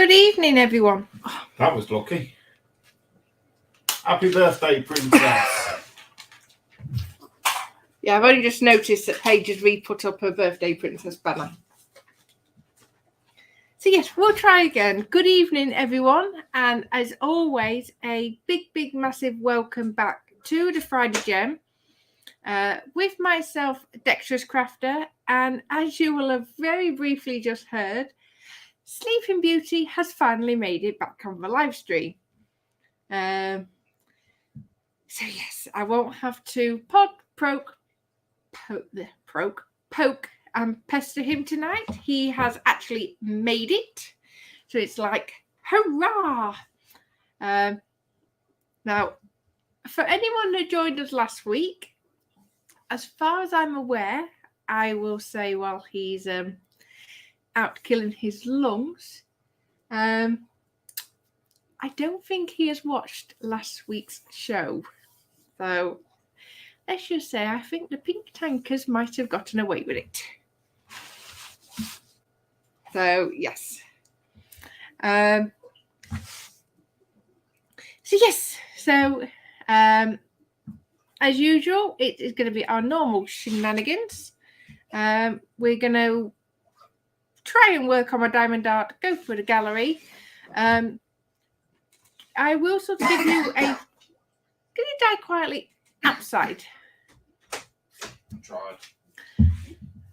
Good evening, everyone. That was lucky. Happy birthday, Princess. Yeah, I've only just noticed that Paige has re-put up her birthday princess banner. So yes, we'll try again. Good evening, everyone. And as always, a big, massive welcome back to the Friday Gem with myself, Dexterous Crafter. And as you will have very briefly just heard, Sleeping Beauty has finally made it back on the live stream. So yes, I won't have to poke and pester him tonight. He has actually made it. So it's like, hurrah! Now, for anyone who joined us last week, as far as I'm aware, I will say while he's out killing his lungs, I don't think he has watched last week's show. So let's just say I think the pink tankers might have gotten away with it. So yes. So as usual, it is going to be our normal shenanigans. We're going to try and work on my diamond art, go through the gallery. I will sort of give you a... Can you die quietly outside? Tried.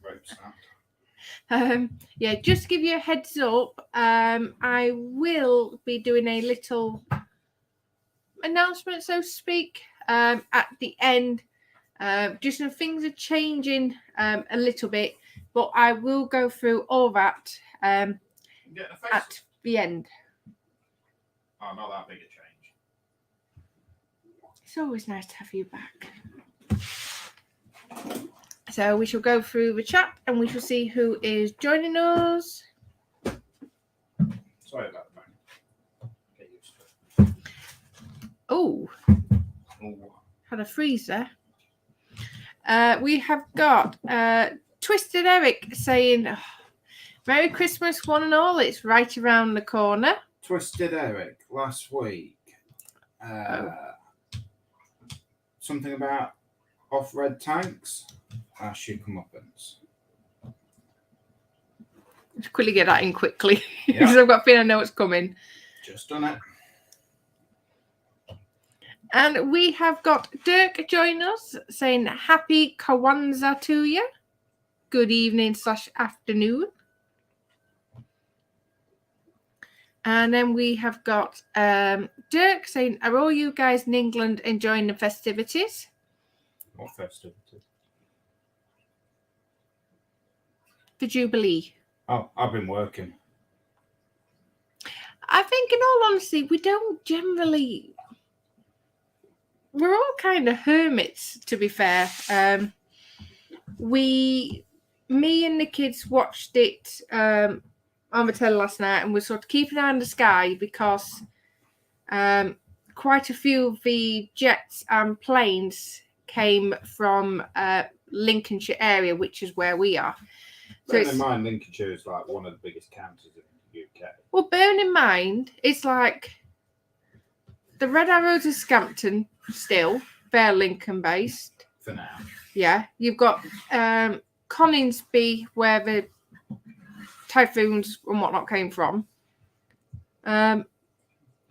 Rope snapped. Yeah, just to give you a heads up, I will be doing a little announcement, so to speak, at the end. Just some things are changing a little bit, but I will go through all that at the end. Oh, not that big a change. It's always nice to have you back. So we shall go through the chat and we shall see who is joining us. Sorry about that. Get used to it. Oh, had a freeze there. We have got Twisted Eric saying, Merry Christmas, one and all. It's right around the corner. Twisted Eric last week. Something about off-red tanks. Ask your comeuppance. Let's quickly get that in quickly because I've got a feeling I know what's coming. Just done it. And we have got Dirk joining us saying happy Kwanzaa to you. Good evening / afternoon. And then we have got Dirk saying, are all you guys in England enjoying the festivities? What festivities? The Jubilee. Oh, I've been working. I think in all honesty, we don't generally... We're all kind of hermits, to be fair. Me and the kids watched it on the telly last night and we're sort of keeping an eye on the sky because quite a few of the jets and planes came from Lincolnshire area, which is where we are. Bear in mind, Lincolnshire is like one of the biggest counties in the UK. Well, bearing in mind, it's like the Red Arrows of Scampton still, they're Lincoln based. For now. Yeah. You've got Coningsby, where the typhoons and whatnot came from. I'm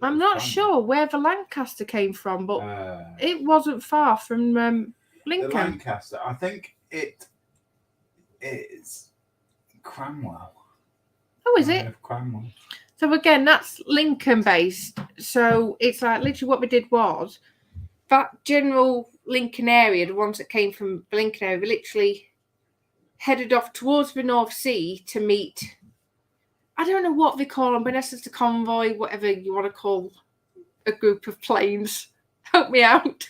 not sure where the Lancaster came from, but it wasn't far from Lincoln. The Lancaster, I think it is Cranwell. Oh, is it? Cranwell. So again, that's Lincoln based. So it's like literally what we did was that general Lincoln area, the ones that came from the Lincoln area, literally headed off towards the North Sea to meet, I don't know what they call them, but in essence, a convoy, whatever you want to call a group of planes. Help me out.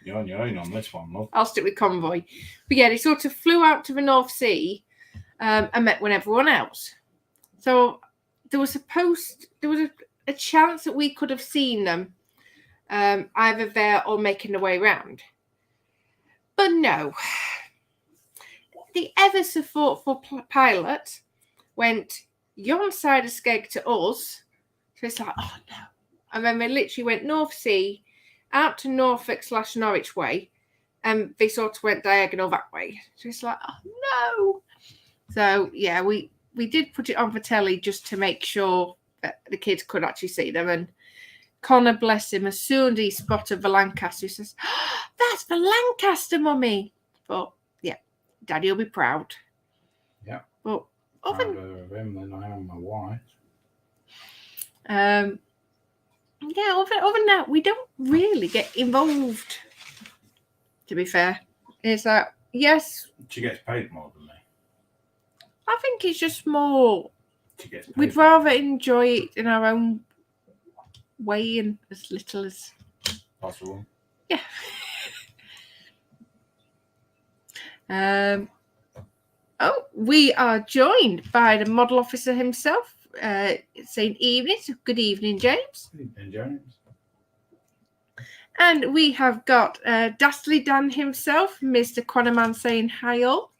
You're on your own on this one, love. I'll stick with convoy. But yeah, they sort of flew out to the North Sea and met with everyone else. So there was a chance that we could have seen them either there or making their way around. But no. The ever so thoughtful pilot went, yon side of Skeg to us. So it's like, oh no. And then they literally went North Sea out to Norfolk/Norwich way, and they sort of went diagonal that way. So it's like, oh no. So yeah, we did put it on for telly just to make sure that the kids could actually see them. And Connor, bless him, as soon as he spotted the Lancaster, he says, oh, that's the Lancaster, Mummy. But yeah, Daddy will be proud. Yeah. But Prouder of him than I am my wife. Yeah, other than that, we don't really get involved, to be fair. It's like, yes. She gets paid more than me. I think it's just more, She gets paid we'd more. rather enjoy it in our own way and as little as Possible. Yeah. We are joined by the model officer himself, saying evening. So good evening, James. Good evening, James. And we have got Dastardly Dan himself, Mr. Quanaman, saying hi all.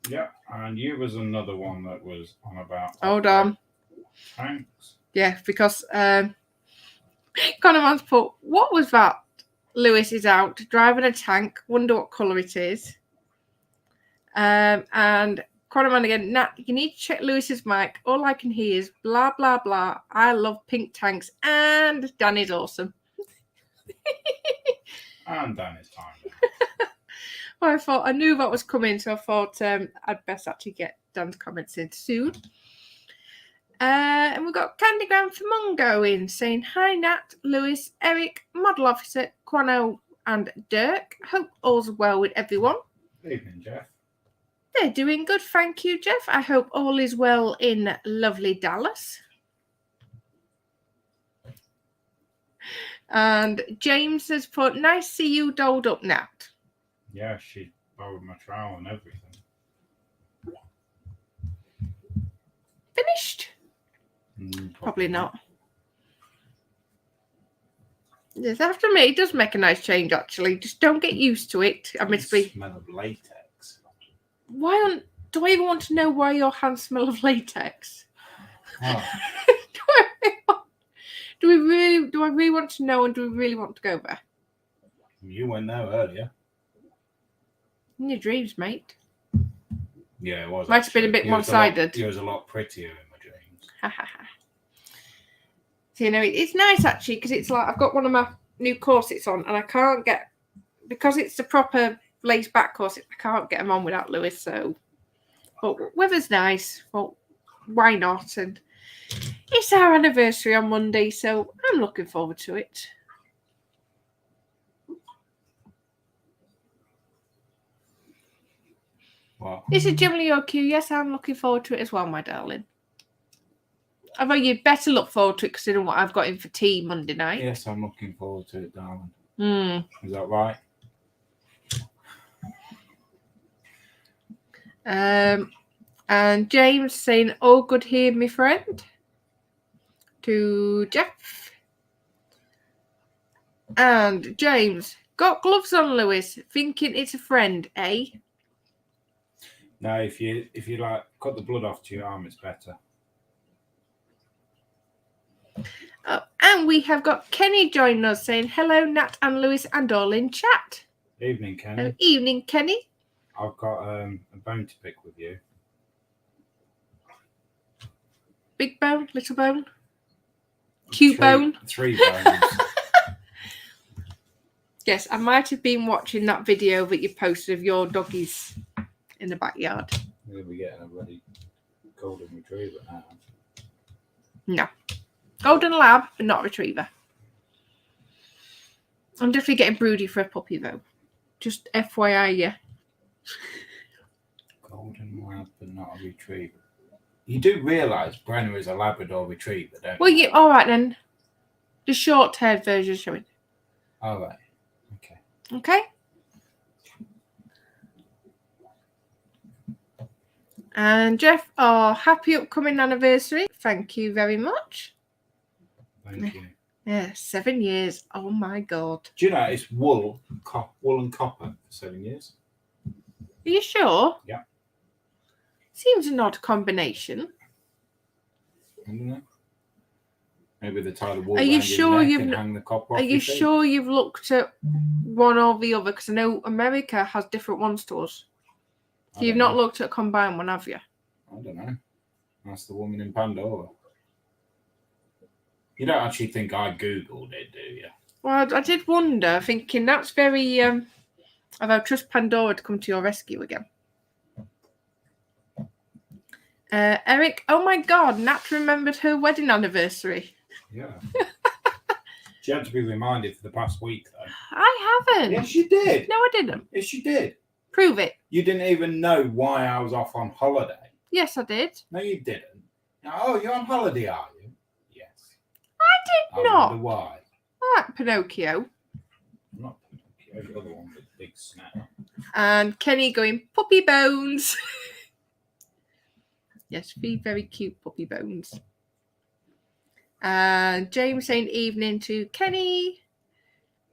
Yeah, and you was another one that was on about. Hold on. Thanks. Yeah, because Quanaman's put, what was that? Lewis is out driving a tank. Wonder what colour it is. And Quanaman again, Nat, you need to check Lewis's mic. All I can hear is blah, blah, blah. I love pink tanks. And Danny's awesome. And Danny's fine. Well, I knew that was coming, so I thought I'd best actually get Dan's comments in soon. And we've got Candygram for Mungo in saying, hi, Nat, Lewis, Eric, model officer, Quano, and Dirk. Hope all's well with everyone. Good evening, Jeff. They're doing good, thank you, Jeff. I hope all is well in lovely Dallas. And James has put, nice to see you dolled up, Nat. Yeah, she borrowed my trowel and everything. Finished? Probably not. Yes, I have to admit, it does make a nice change, actually. Just don't get used to it. Admittedly. Smell of latex. Do I even want to know why your hands smell of latex? Oh. Do I really want to know, and do we really want to go there? You went there earlier. In your dreams, mate. Yeah, it was. Might have been a bit one-sided. It was a lot prettier in my dreams. So, it's nice actually, because it's like I've got one of my new corsets on, and I can't get, because it's the proper lace back corset, I can't get them on without Lewis. So, but weather's nice. Well, why not? And it's our anniversary on Monday, so I'm looking forward to it. What? Is it generally your cue? Yes, I'm looking forward to it as well, my darling. Although you'd better look forward to it considering what I've got in for tea Monday night. Yes, I'm looking forward to it, darling. Is that right? And James saying, all good here, my friend. To Jeff. And James, got gloves on, Lewis, thinking it's a friend, eh? No, if you like cut the blood off to your arm, it's better. Oh, and we have got Kenny joining us saying, hello, Nat and Lewis and all in chat. Evening, Kenny. Evening, Kenny. I've got a bone to pick with you. Big bone, little bone, cute bone. 3 bones. Yes, I might have been watching that video that you posted of your doggies in the backyard. We'll be getting a bloody golden retriever now. No. Golden lab, but not a retriever. I'm definitely getting broody for a puppy, though. Just FYI, yeah. Golden lab, but not a retriever. You do realise Brenner is a Labrador retriever, don't you? Well, yeah, all right then. The short-haired version showing. All right. Okay. Okay. And Jeff, our happy upcoming anniversary. Thank you very much. Thank you. Yeah, 7 years. Oh my God. Do you know it's wool and copper for 7 years? Are you sure? Yeah. Seems an odd combination. I don't know. Maybe they tie the wool Are you around sure your neck you've and not- hang the copper off Are you your feet. sure you've looked at one or the other? Because I know America has different ones to us. I You've don't not know. looked at a combined one, have you? I don't know. That's the woman in Pandora. You don't actually think I Googled it, do you? Well, I did wonder, thinking that's very... I'll trust Pandora to come to your rescue again. Eric, oh my God, Nat remembered her wedding anniversary. Yeah. She had to be reminded for the past week, though. I haven't. Yes, you did. No, I didn't. Yes, you did. Prove it. You didn't even know why I was off on holiday. Yes, I did. No, you didn't. Oh, you're on holiday, are you? Yes. I did not. Wonder why. I like Pinocchio. I'm not Pinocchio. You're the one with the big snout. And Kenny going, puppy bones. Yes, 3 very cute puppy bones. And James saying evening to Kenny.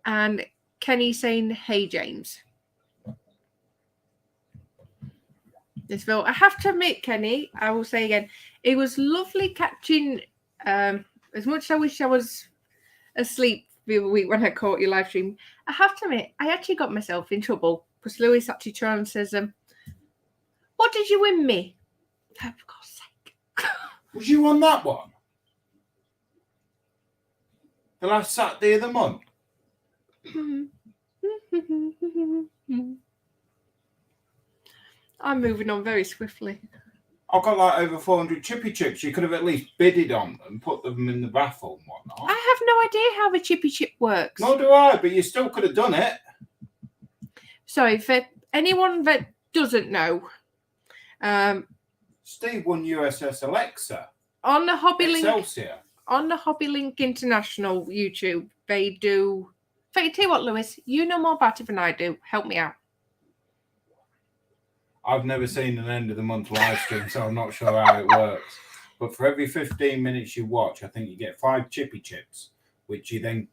And Kenny saying, hey, James. This Phil. I have to admit, Kenny, I will say again, it was lovely catching, as much as I wish I was asleep the other week when I caught your live stream. I have to admit, I actually got myself in trouble because Lewis actually turned and says, what did you win me? Oh, for God's sake. Was you on that one? The last Saturday of the month? I'm moving on very swiftly. I've got like over 400 chippy chips. You could have at least bidded on them, put them in the raffle and whatnot. I have no idea how the chippy chip works. Nor do I, but you still could have done it. Sorry, for anyone that doesn't know, Steve won USS Alexa. on the Hobby Link, Excelsior. on the Hobby Link International YouTube, they do. In fact, tell you what, Lewis, you know more about it than I do. Help me out. I've never seen an end of the month live stream, so I'm not sure how it works. But for every 15 minutes you watch, I think you get 5 chippy chips, which you then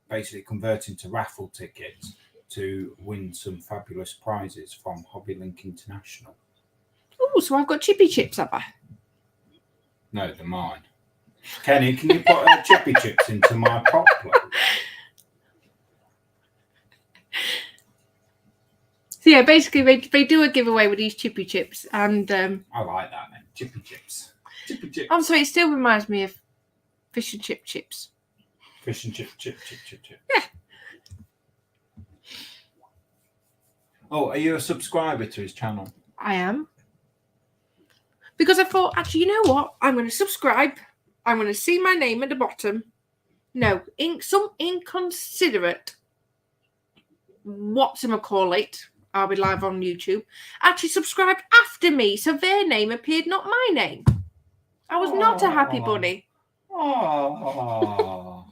basically convert into raffle tickets to win some fabulous prizes from Hobby Link International. Oh, so I've got chippy chips, have I? No, they're mine. Kenny, can you put chippy chips into my pot, please? So yeah, basically they do a giveaway with these chippy chips, and I like that name, chippy chips. Chippy chips. I'm sorry, it still reminds me of fish and chip chips. Fish and chip. Yeah. Oh, are you a subscriber to his channel? I am. Because I thought, actually, you know what? I'm going to subscribe. I'm going to see my name at the bottom. No, some inconsiderate, whatchamacallit, I'll be live on YouTube, actually subscribed after me, so their name appeared, not my name. I was not a happy bunny. Oh,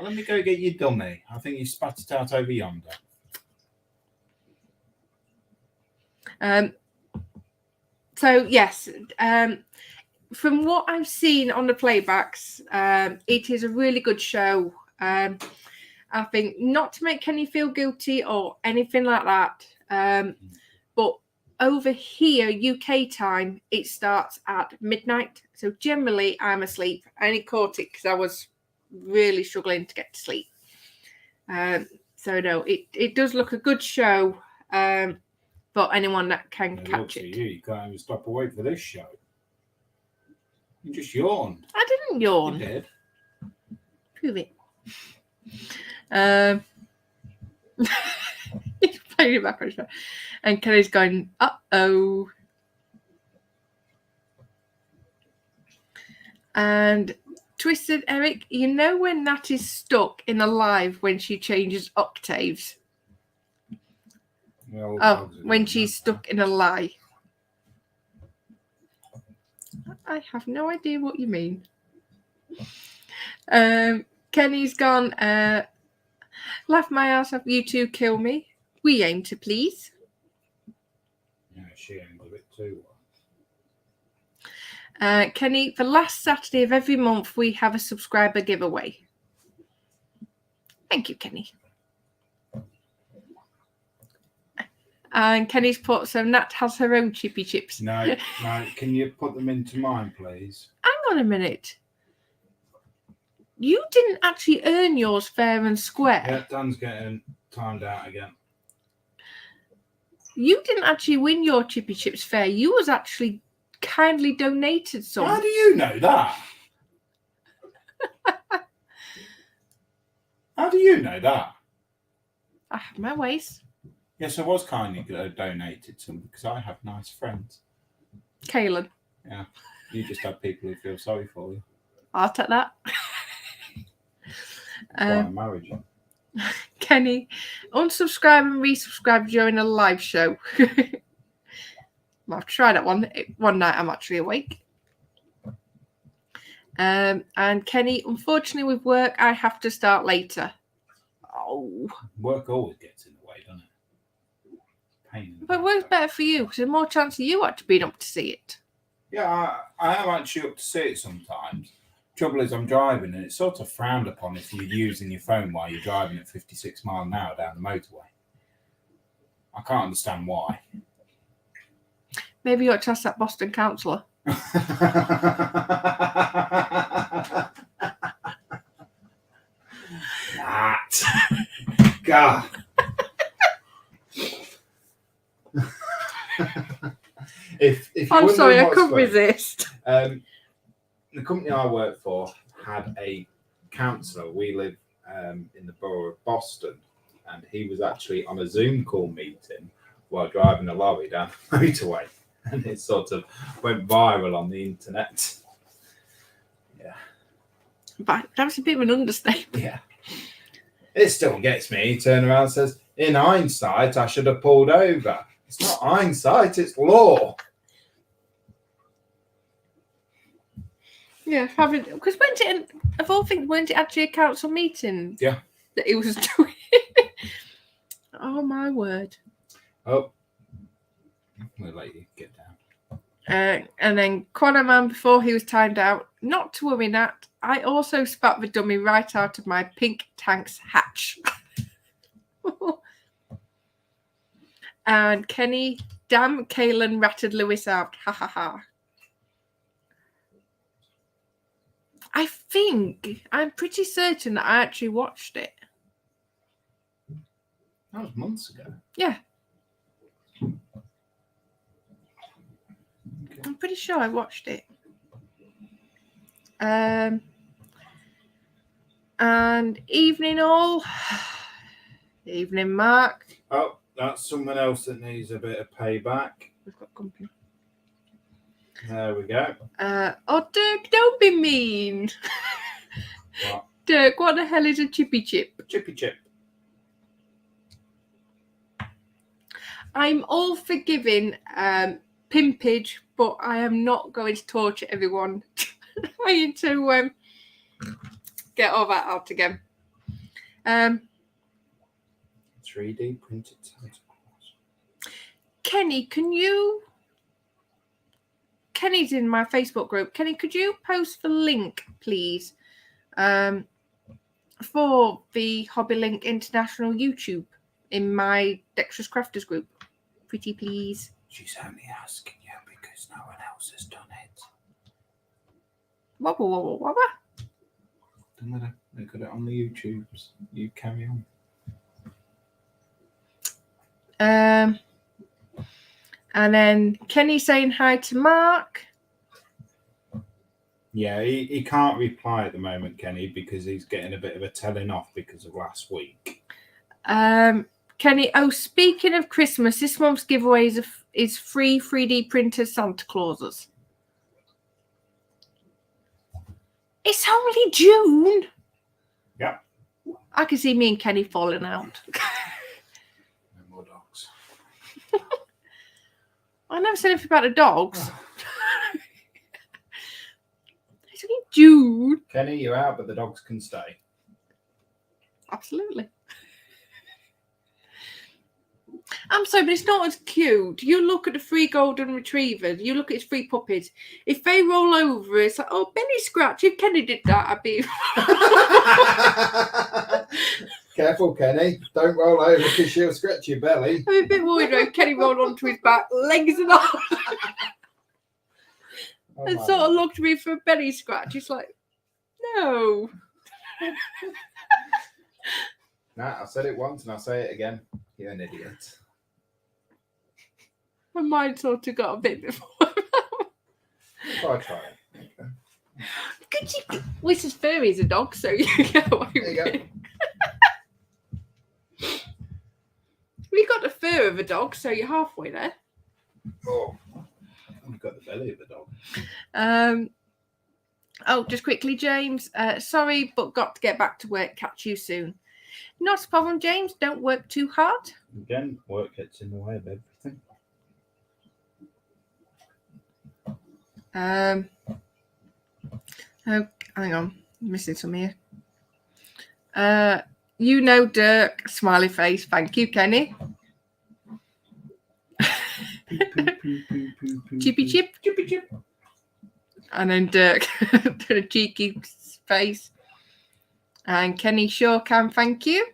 let me go get your dummy. I think you spat it out over yonder. So yes, from what I've seen on the playbacks, it is a really good show. I think not to make Kenny feel guilty or anything like that, but over here, UK time, it starts at midnight. So generally, I'm asleep. I only caught it because I was really struggling to get to sleep. So no, it does look a good show. For anyone that can catch it. You can't even stop awake for this show. You just yawned. I didn't yawn. You did. Prove it. He's playing it backwards. And Kelly's going, uh-oh. And Twisted Eric, you know when Nat is stuck in a live when she changes octaves? Oh, when she's stuck in a lie. I have no idea what you mean. Kenny's gone, laugh my ass off, you two kill me. We aim to please. Yeah, she aimed a bit too well. Kenny, the last Saturday of every month, we have a subscriber giveaway. Thank you, Kenny. And Kenny's put, so Nat has her own chippy chips. No. Can you put them into mine, please? Hang on a minute. You didn't actually earn yours fair and square. Yeah, Dan's getting timed out again. You didn't actually win your chippy chips fair. You was actually kindly donated some. How do you know that? How do you know that? I have my ways. Yes, I was kindly donated some because I have nice friends. Kaylin. Yeah, you just have people who feel sorry for you. I'll take that. Why I married you. Kenny, unsubscribe and resubscribe during a live show. I've tried that one night. I'm actually awake. And Kenny, unfortunately with work, I have to start later. Oh. Work always gets in the way, doesn't it? Pain. But work's better for you because there's more chance of you actually being up to see it. Yeah, I am actually up to see it sometimes. Trouble is, I'm driving and it's sort of frowned upon if you're using your phone while you're driving at 56 miles an hour down the motorway. I can't understand why. Maybe you ought to ask that Boston councillor. That. God. if I'm sorry, I couldn't resist. The company I work for had a councillor. We live in the borough of Boston, and he was actually on a Zoom call meeting while driving a lorry down the motorway, and it sort of went viral on the internet. Yeah. But that was a bit of an understatement. Yeah. It still gets me. He turned around and says, in hindsight, I should have pulled over. It's not hindsight, it's law. Yeah, because of all things, weren't it actually a council meeting? Yeah. That he was doing. Oh my word. Oh. We'll let you get down. And then Quanaman, before he was timed out, not to worry, Nat, I also spat the dummy right out of my pink tank's hatch. And Kenny, damn, Kaylin ratted Lewis out. Ha ha ha. I'm pretty certain that I actually watched it. That was months ago. Yeah. I'm pretty sure I watched it. And evening all. Evening, Mark. Oh, that's someone else that needs a bit of payback. We've got company. There we go. Oh, Dirk, don't be mean. What? Dirk, what the hell is a chippy chip? Chippy chip. I'm all forgiving pimpage, but I am not going to torture everyone trying to get all that out again. 3D printed Santa Claus. Kenny, Kenny's in my Facebook group. Kenny, could you post the link, please, for the Hobby Link International YouTube in my Dexterous Crafters group? Pretty please. She's only asking you because no one else has done it. What? Don't matter. They got it on the YouTubes. You carry on. And then Kenny saying hi to Mark. Yeah, he can't reply at the moment, Kenny, because he's getting a bit of a telling off because of last week. Kenny, speaking of Christmas, this month's giveaway is free 3D printed Santa Clauses. It's only June. Yeah. I can see me and Kenny falling out. No more dogs. I never said anything about the dogs. It's only June. Kenny, you're out, but the dogs can stay. Absolutely. I'm sorry, but it's not as cute. You look at the 3 golden retrievers, you look at his 3 puppies. If they roll over, it's like, oh, Benny Scratch, if Kenny did that, I'd be... Careful, Kenny. Don't roll over because she'll scratch your belly. I'm a bit worried when Kenny rolled onto his back, legs and all, and sort of looked at me for a belly scratch. It's like, no. Nah, I said it once and I'll say it again. You're an idiot. My mind sort of got a bit before. If I try it. Okay. Could you? Well, this is furry as a dog, so you get away There you with go. it. We got the fur of a dog, so you're halfway there. Oh, I've got the belly of a dog. Oh, just quickly, James. Sorry, but got to get back to work. Catch you soon. Not a problem, James. Don't work too hard. Again, work gets in the way of everything. Oh, hang on. I'm missing some here. You know Dirk. Smiley face. Thank you, Kenny. Chippy chip. Chippy chip. And then Dirk. A cheeky face. And Kenny sure can. Thank you.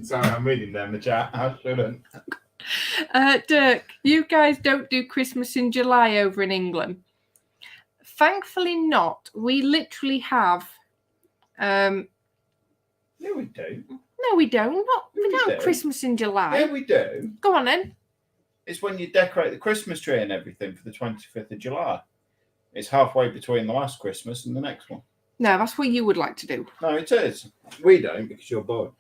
Sorry, I'm reading down the chat. I shouldn't. Dirk, you guys don't do Christmas in July over in England. Thankfully not. We literally have... Yeah, we do. No, we don't. We We don't do. have Christmas in July. Yeah, we do. Go on then. It's when you decorate the Christmas tree and everything for the 25th of July. It's halfway between the last Christmas and the next one. No, that's what you would like to do. No, it is. We don't because you're bored.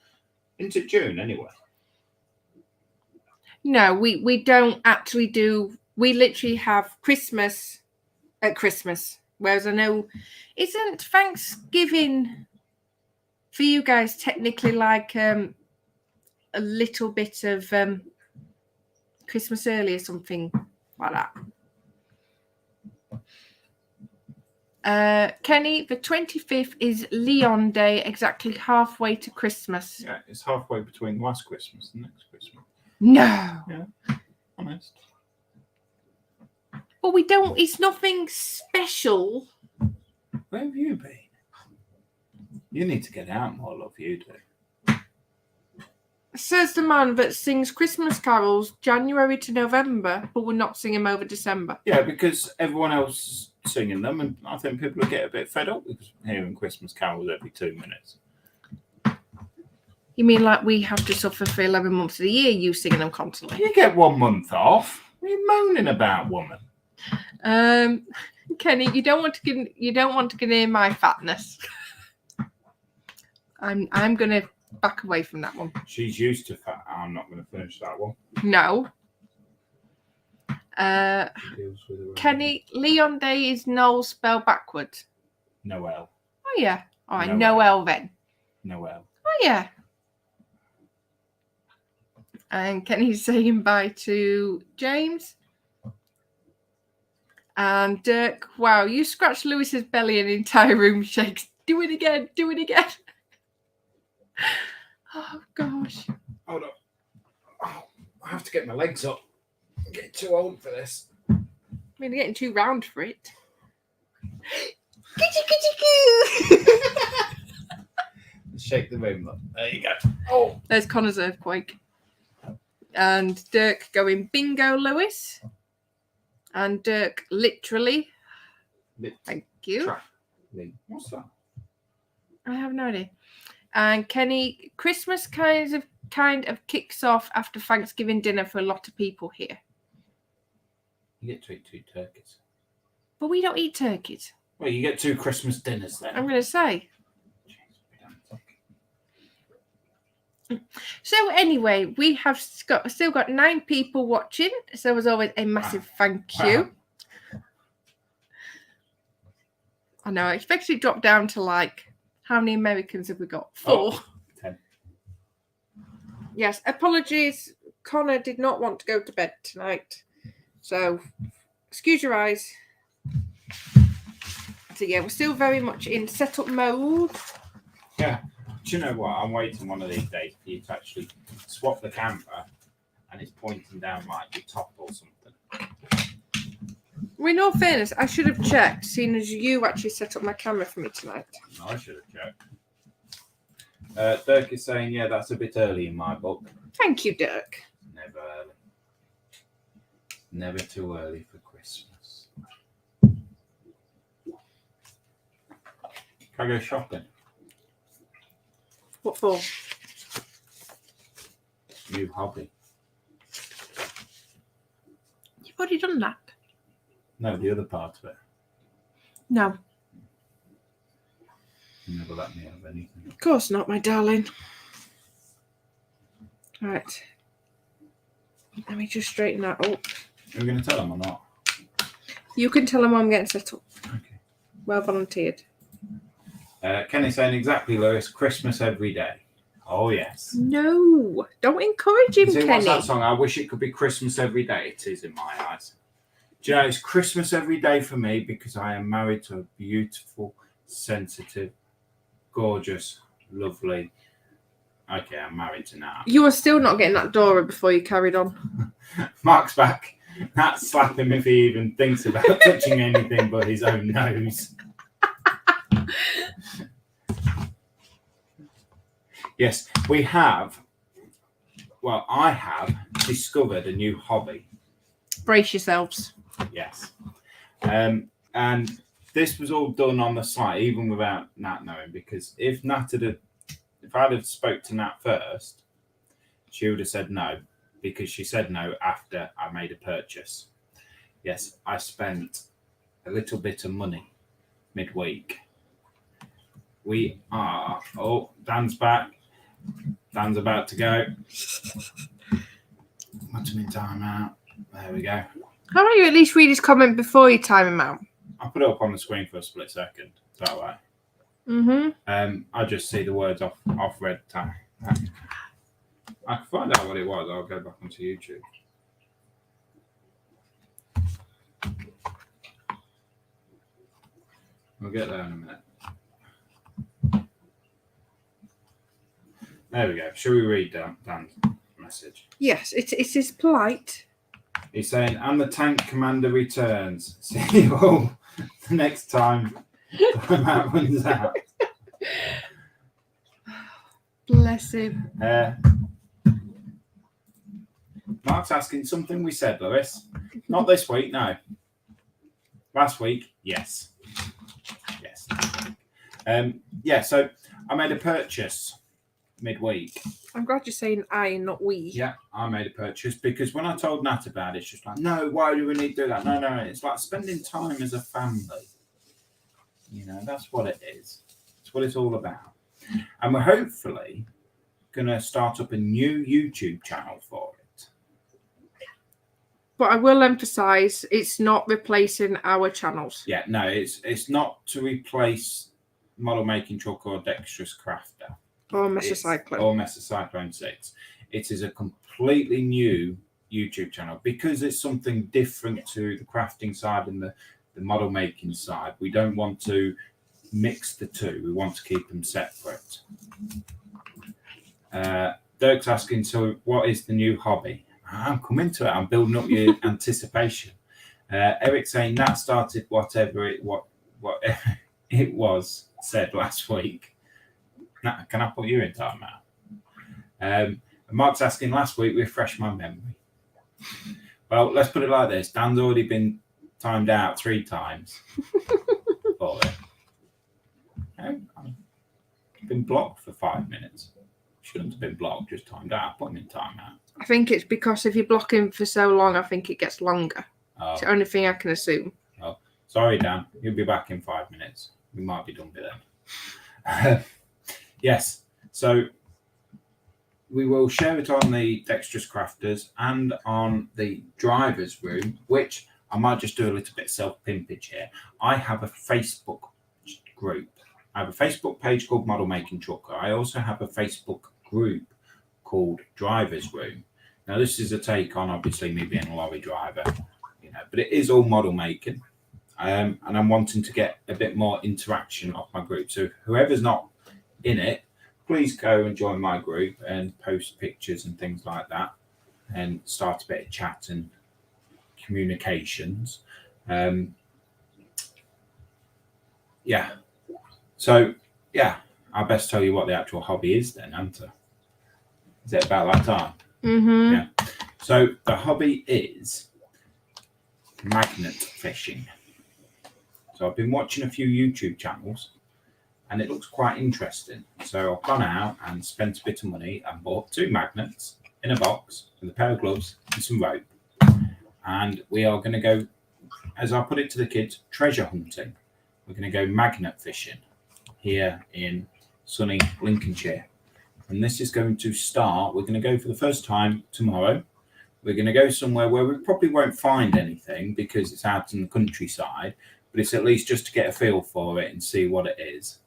Into June anyway. No, we don't actually do. We literally have Christmas at Christmas. Whereas I know, isn't Thanksgiving for you guys technically like a little bit of Christmas early or something like that? Kenny, the 25th is Leon Day, exactly halfway to Christmas. Yeah, it's halfway between last Christmas and next Christmas. No. Yeah, honest. But we don't, it's nothing special. Where have you been? You need to get out more, love, you do. Says the man that sings Christmas carols January to November, but will not sing them over December. Yeah, because everyone else is singing them, and I think people will get a bit fed up with hearing Christmas carols every 2 minutes. You mean like we have to suffer for 11 months of the year, you singing them constantly? You get 1 month off. What are you moaning about, woman? Kenny, you don't want to get near my fatness. I'm gonna back away from that one. She's used to fat. I'm not going to finish that one. No. Kenny, Leon Day is Noel spelled backwards. Noel. Oh yeah. All right, Noel. Noel then. Noel. Oh yeah. And Kenny's saying bye to James. And Dirk, wow, you scratched Lewis's belly and the entire room shakes. Do it again. Do it again. Oh, gosh. Hold on. Oh, I have to get my legs up. I'm getting too old for this. I mean, you're getting too round for it. Kitty. Shake the room up. There you go. Oh. There's Connor's earthquake. And Dirk going bingo, Lewis. And Dirk literally. Thank you. What's that? I have no idea. And Kenny, Christmas kind of kicks off after Thanksgiving dinner for a lot of people here. You get to eat 2 turkeys. But we don't eat turkeys. Well, you get 2 Christmas dinners then. I'm going to say. So anyway, we have still got 9 people watching. So as always, a massive thank you. I know, I expected it dropped down to like, how many Americans have we got? 4. 10. Yes, apologies. Connor did not want to go to bed tonight. So, excuse your eyes. So yeah, we're still very much in setup mode. Yeah. Do you know what? I'm waiting one of these days for you to actually swap the camera and it's pointing down like your top or something. Well, in all fairness, I should have checked, seeing as you actually set up my camera for me tonight. I should have checked. Dirk is saying, yeah, that's a bit early in my book. Thank you, Dirk. Never early. Never too early for Christmas. Can I go shopping? What for? New hobby. You've already done that. No, the other part of it. No. You never let me have anything. Of course not, my darling. Right. Let me just straighten that up. Are we going to tell them or not? You can tell them I'm getting set up. Okay. Well volunteered. Kenny's saying exactly, Lewis. Christmas every day. Oh, yes. No. Don't encourage him, See, Kenny. what's that song? I wish it could be Christmas every day. It is in my eyes. Do you know, it's Christmas every day for me because I am married to a beautiful, sensitive, gorgeous, lovely. Okay, I'm married to Nat. You were still not getting that Dora before you carried on. Mark's back. Nat's slap him if he even thinks about touching anything but his own nose. Yes, we have. Well, I have discovered a new hobby. Brace yourselves. Yes. And this was all done on the site, even without Nat knowing, because if I'd have spoke to Nat first, she would have said no, because she said no after I made a purchase. Yes, I spent a little bit of money midweek. Dan's back. Dan's about to go. Put him in timeout. There we go. How about you at least read his comment before you time him out? I'll put it up on the screen for a split second. Is that all right? Mm-hmm. I just see the words off red tag. I can find out what it was. I'll go back onto YouTube. We'll get there in a minute. There we go. Shall we read Dan's message? Yes, it is polite. He's saying, and the tank commander returns. See you all the next time timeout runs out. Bless him. Mark's asking something we said, Lewis. Not this week, no. Last week, yes. Yes. So I made a purchase midweek. I'm glad you're saying I and not we. Yeah, I made a purchase because when I told Nat about it, she's like, no, why do we need to do that? No. It's like spending time as a family. You know, that's what it is. It's what it's all about. And we're hopefully going to start up a new YouTube channel for it. But I will emphasise it's not replacing our channels. Yeah, no, it's not to replace Model Making Trucker or Dexterous Crafter. Or Mesocyclone. Or Mesocyclone 6. It is a completely new YouTube channel because it's something different to the crafting side and the model making side. We don't want to mix the two. We want to keep them separate. Dirk's asking, so what is the new hobby? I'm coming to it. I'm building up your anticipation. Eric's saying that started whatever it was said last week. Now, can I put you in timeout? Mark's asking, last week, refresh my memory. Well, let's put it like this. Dan's already been timed out 3 times for it. I've been blocked for 5 minutes. Shouldn't have been blocked, just timed out. Put him in timeout. I think it's because if you block him for so long, I think it gets longer. Oh. It's the only thing I can assume. Oh, sorry, Dan. You'll be back in 5 minutes. We might be done with them. Yes. So we will share it on the Dexterous Crafters and on the driver's room, which I might just do a little bit self-pimpage here. I have a Facebook group. I have a Facebook page called Model Making Trucker. I also have a Facebook group called Driver's Room. Now, this is a take on, obviously, me being a lorry driver, but it is all model making. And I'm wanting to get a bit more interaction off my group. So whoever's not in it, please go and join my group and post pictures and things like that and start a bit of chat and communications. Yeah. So, yeah, I best tell you what the actual hobby is then, Anta. Is it about that time? Mm-hmm. Yeah. So the hobby is magnet fishing. So I've been watching a few YouTube channels and it looks quite interesting. So I've gone out and spent a bit of money and bought 2 magnets in a box with a pair of gloves and some rope. And we are going to go, as I put it to the kids, treasure hunting. We're going to go magnet fishing here in sunny Lincolnshire. And this is going to start, we're going to go for the first time tomorrow. We're going to go somewhere where we probably won't find anything because it's out in the countryside, but it's at least just to get a feel for it and see what it is.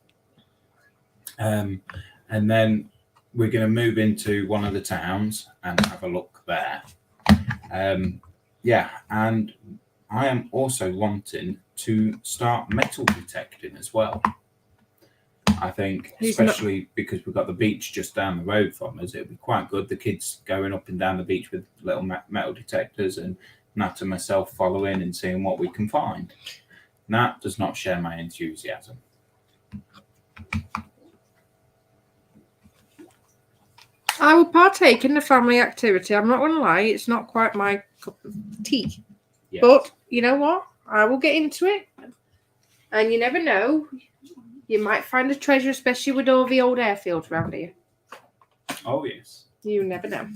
And then we're going to move into one of the towns and have a look there. Yeah, and I am also wanting to start metal detecting as well. I think, especially because we've got the beach just down the road from us, it'd be quite good. The kids going up and down the beach with little metal detectors, and Nat and myself following and seeing what we can find. Nat does not share my enthusiasm. I will partake in the family activity. I'm not going to lie, it's not quite my cup of tea. Yeah. But you know what? I will get into it. And you never know. You might find a treasure, especially with all the old airfields around here. Oh, yes. You never know.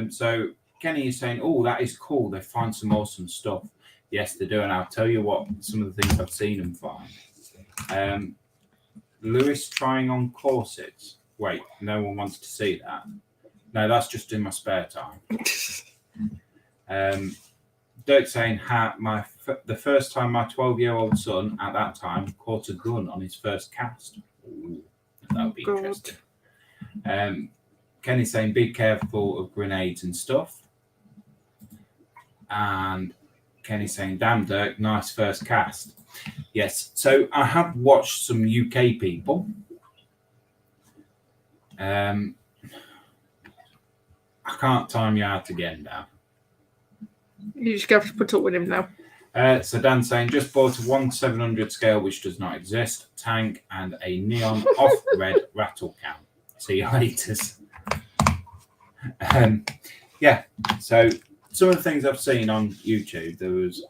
So Kenny is saying, oh, that is cool. They find some awesome stuff. Yes, they do. And I'll tell you what, some of the things I've seen them find. Lewis trying on corsets. Wait, no one wants to see that. No, that's just in my spare time. Dirk saying, the first time my 12-year-old son at that time caught a gun on his first cast. Ooh, that would be interesting. Kenny saying, be careful of grenades and stuff. And Kenny saying, damn, Dirk, nice first cast. Yes, so I have watched some UK people. I can't time you out again now. You just have to put up with him now. So Dan's saying, just bought a 1/700 scale, which does not exist, tank, and a neon off-red rattle can. See you later. Yeah, so some of the things I've seen on YouTube, there was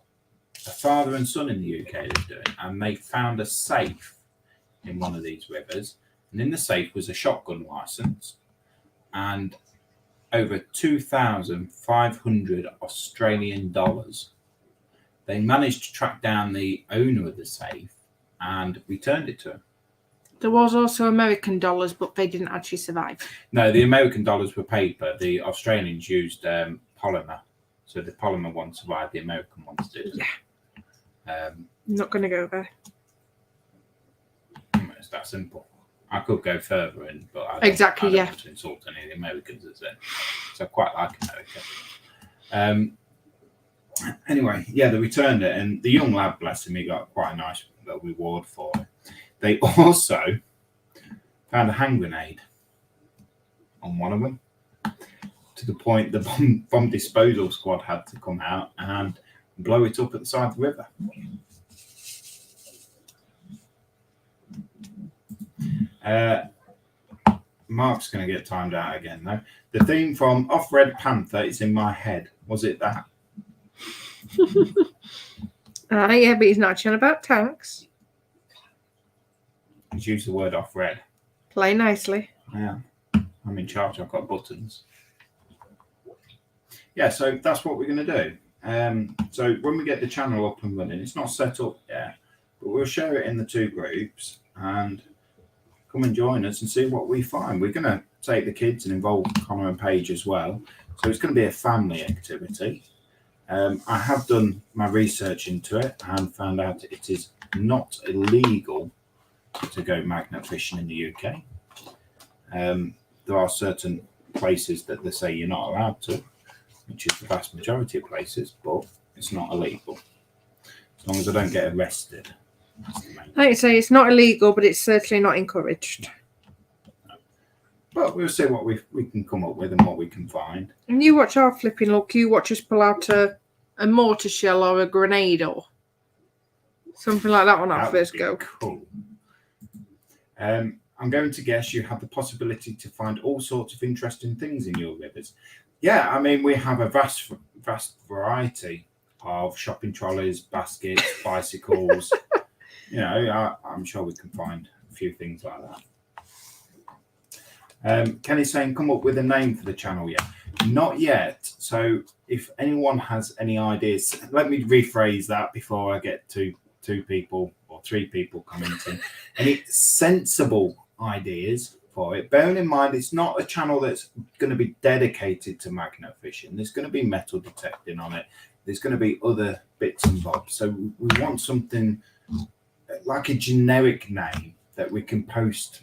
a father and son in the UK that was doing, and they found a safe in one of these rivers, and in the safe was a shotgun license and over 2,500 Australian dollars. They managed to track down the owner of the safe and returned it to him. There was also American dollars, but they didn't actually survive. No, the American dollars were paper. The Australians used polymer. So the polymer one survived, the American ones did. Yeah. Not going to go there. It's that simple. I could go further in, but I don't want to insult any of the Americans, as in. So I quite like America. Anyway, yeah, they returned it, and the young lad, bless him, he got quite a nice little reward for it. They also found a hand grenade on one of them, to the point the bomb disposal squad had to come out and blow it up at the side of the river. Mark's going to get timed out again, though. The theme from Off Red Panther is in my head. Was it that? Yeah, but he's not chatting about tanks. He's used the word off red. Play nicely. Yeah. I'm in charge. I've got buttons. Yeah, so that's what we're going to do. So when we get the channel up and running, it's not set up yet, but we'll share it in the 2 groups and come and join us and see what we find. We're going to take the kids and involve Connor and Paige as well. So it's going to be a family activity. I have done my research into it and found out it is not illegal to go magnet fishing in the UK. There are certain places that they say you're not allowed to, which is the vast majority of places, but it's not illegal. As long as I don't get arrested. Like you say, it's not illegal, but it's certainly not encouraged. But we'll see what we can come up with and what we can find. And you watch our flipping look. You watch us pull out a mortar shell or a grenade or Something like that on our That would first be go. cool. I'm going to guess you have the possibility to find all sorts of interesting things in your rivers. Yeah, I mean, we have a vast variety of shopping trolleys, baskets, bicycles. You know, I'm sure we can find a few things like that. Kenny's saying, come up with a name for the channel yet? Not yet. So if anyone has any ideas, let me rephrase that before I get to 2 people or 3 people commenting. Any sensible ideas for it? Bearing in mind, it's not a channel that's going to be dedicated to magnet fishing. There's going to be metal detecting on it. There's going to be other bits and bobs. So we want something like a generic name that we can post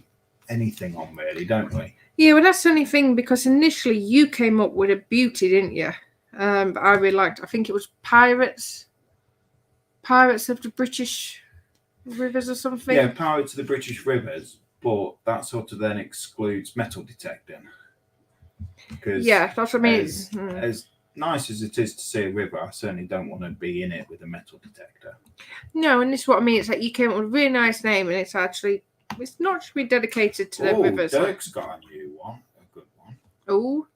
anything on, really, don't we? Yeah, well, that's the only thing, because initially you came up with a beauty, didn't you? But I really liked, I think it was Pirates of the British Rivers or something. Yeah, Pirates of the British Rivers, but that sort of then excludes metal detecting. Because yeah, that's what I mean. As nice as it is to see a river, I certainly don't want to be in it with a metal detector. No, and this is what I mean. It's like you came up with a really nice name, and it's not to be dedicated to the rivers. Dirk's got a new one, a good one. Oh.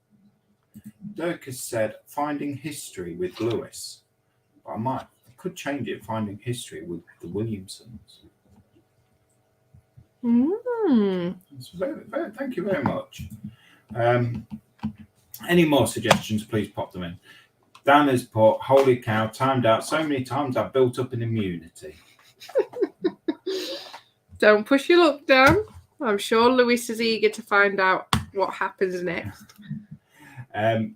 Dirk has said finding history with Lewis. But I could change it, finding history with the Williamsons. Thank you very much. Any more suggestions, please pop them in. Dan has put, holy cow, timed out so many times I've built up an immunity. Don't push your luck down. I'm sure Lewis is eager to find out what happens next. I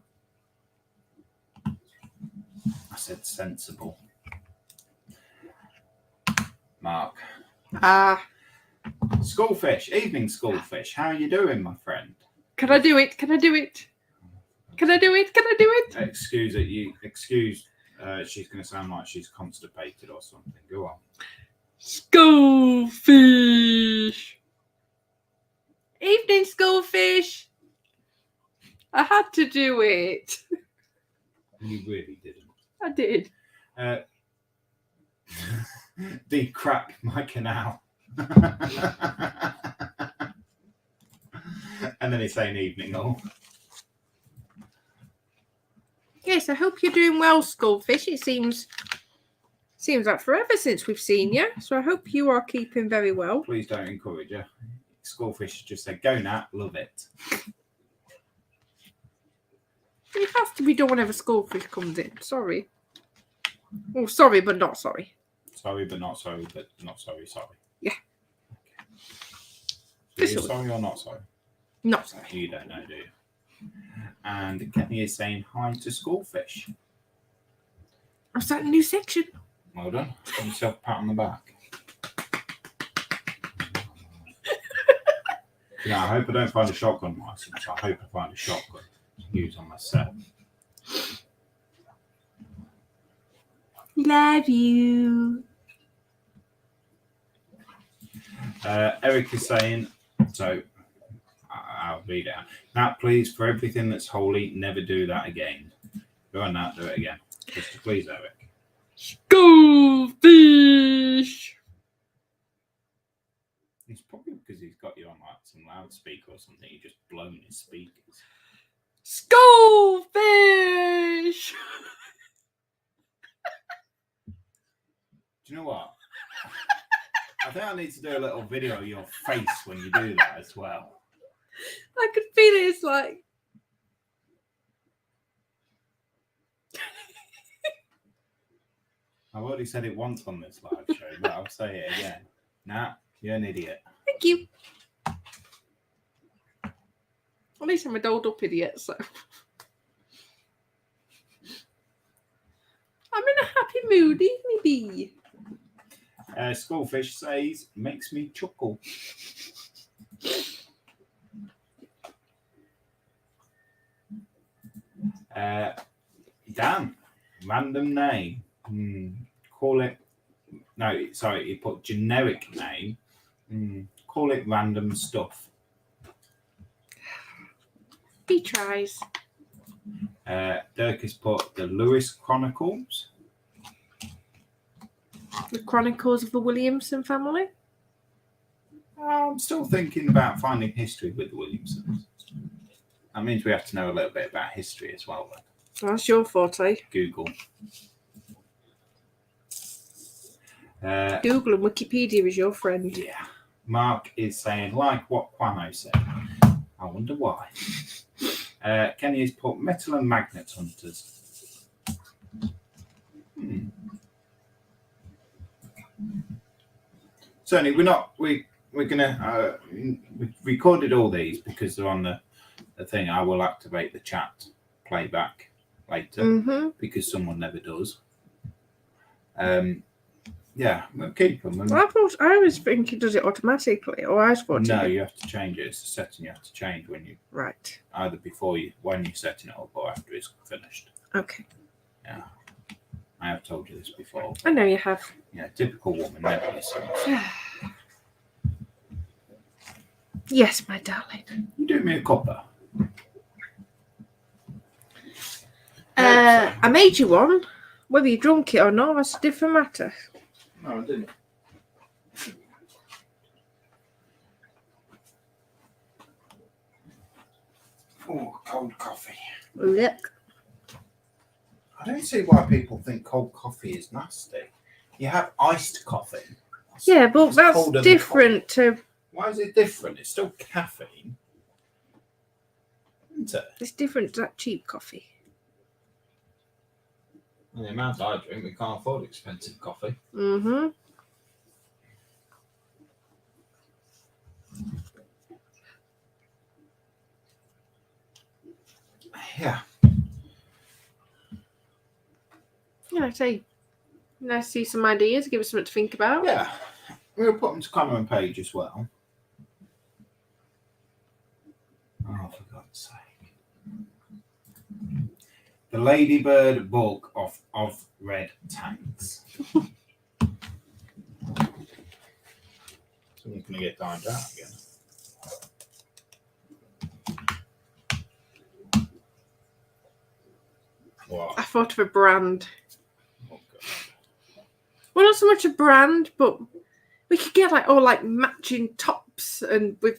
said sensible. Mark. Schoolfish, evening Schoolfish. How are you doing, my friend? Can I do it? Excuse it. She's going to sound like she's constipated or something. Go on. Schoolfish. Evening Schoolfish. I had to do it. You really didn't. I did. Decrack my canal. And then he's saying evening all. Yes, I hope you're doing well, Schoolfish. It seems like forever since we've seen you, so I hope you are keeping very well. Please don't encourage her. Schoolfish just said, go Nat, love it. It has to be done whenever Schoolfish comes in. Sorry. Oh, sorry, but not sorry. Sorry, but not sorry, but not sorry, sorry. Yeah. Okay. So you're sorry or not sorry? Not sorry. You don't know, do you? And Kenny is saying hi to Schoolfish. I'm starting a new section. Well done. Give yourself a pat on the back. Yeah, I hope I don't find a shotgun license. I hope I find a shotgun to use on myself. Love you. Eric is saying, so I'll read it out. Nat, please, for everything that's holy, never do that again. Go on, Nat, do it again. Just to please Eric. Schoolfish. It's probably because he's got you on like some loudspeaker or something. You just blown his speakers. Schoolfish. Do you know what? I think I need to do a little video of your face when you do that as well. I could feel it. It's like. I've already said it once on this live show, but I'll say it again. Nah, you're an idiot. Thank you. At least I'm a dolled up idiot, so. I'm in a happy mood, maybe. Schoolfish says, makes me chuckle. Dan, random name. Call it. No, sorry, he put generic name. Call it random stuff. He tries. Dirk has put the Lewis Chronicles. The Chronicles of the Williamson Family. I'm still thinking about finding history with the Williamsons. That means we have to know a little bit about history as well. Then. That's your forte. Google. Google and Wikipedia is your friend. Yeah. Mark is saying, like what Kwame said. I wonder why. Kenny has put metal and magnet hunters. Certainly, we're gonna we've recorded all these because they're on the thing. I will activate the chat playback later because someone never does. Yeah, we'll keep them. I was thinking, does it automatically, or I was thought no, you have to change it. It's a setting you have to change when you either when you're setting it up or after it's finished. Okay. Yeah, I have told you this before. I know you have. Yeah, typical woman never listens. Yes, my darling. You do me a cuppa. I made you one. Whether you drunk it or not, that's a different matter. No, I didn't. Oh, cold coffee. Look. I don't see why people think cold coffee is nasty. You have iced coffee. Yeah, but that's different to... Why is it different? It's still caffeine. Isn't it? It's different to that cheap coffee. And the amount I drink, we can't afford expensive coffee. Yeah. Yeah, I say, nice to see some ideas, give us something to think about. Yeah. We'll put them to comment page as well. Oh, for God's sake. The Ladybird bulk of red tanks. Someone's going to get dined out again. What? I thought of a brand. Oh, God. Well, not so much a brand, but we could get like matching tops, and we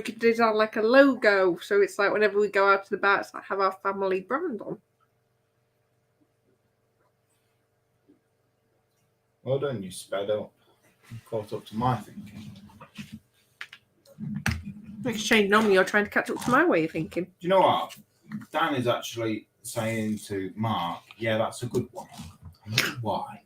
could design like a logo, so it's like whenever we go out to the bar, it's like have our family brand on. Well done, you sped up. You caught up to my thinking. Exchange normally you're trying to catch up to my way of thinking. Do you know what? Dan is actually saying to Mark, yeah, that's a good one. I wonder why.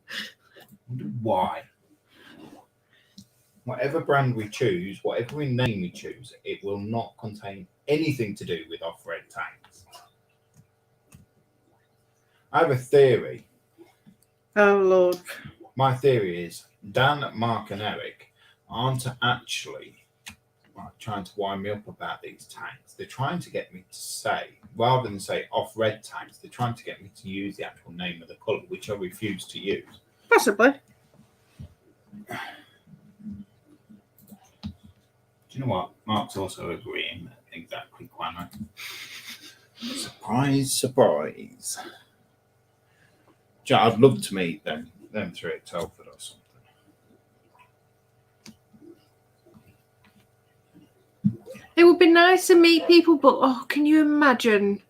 Whatever brand we choose, whatever name we choose, it will not contain anything to do with off-red tanks. I have a theory. Oh, Lord. My theory is Dan, Mark and Eric aren't actually trying to wind me up about these tanks. They're trying to get me to say, rather than say off-red tanks, they're trying to get me to use the actual name of the colour, which I refuse to use. Possibly. Do you know what? Mark's also agreeing exactly, Kwame. Surprise, surprise. I'd love to meet them three at Telford or something. It would be nice to meet people, but can you imagine?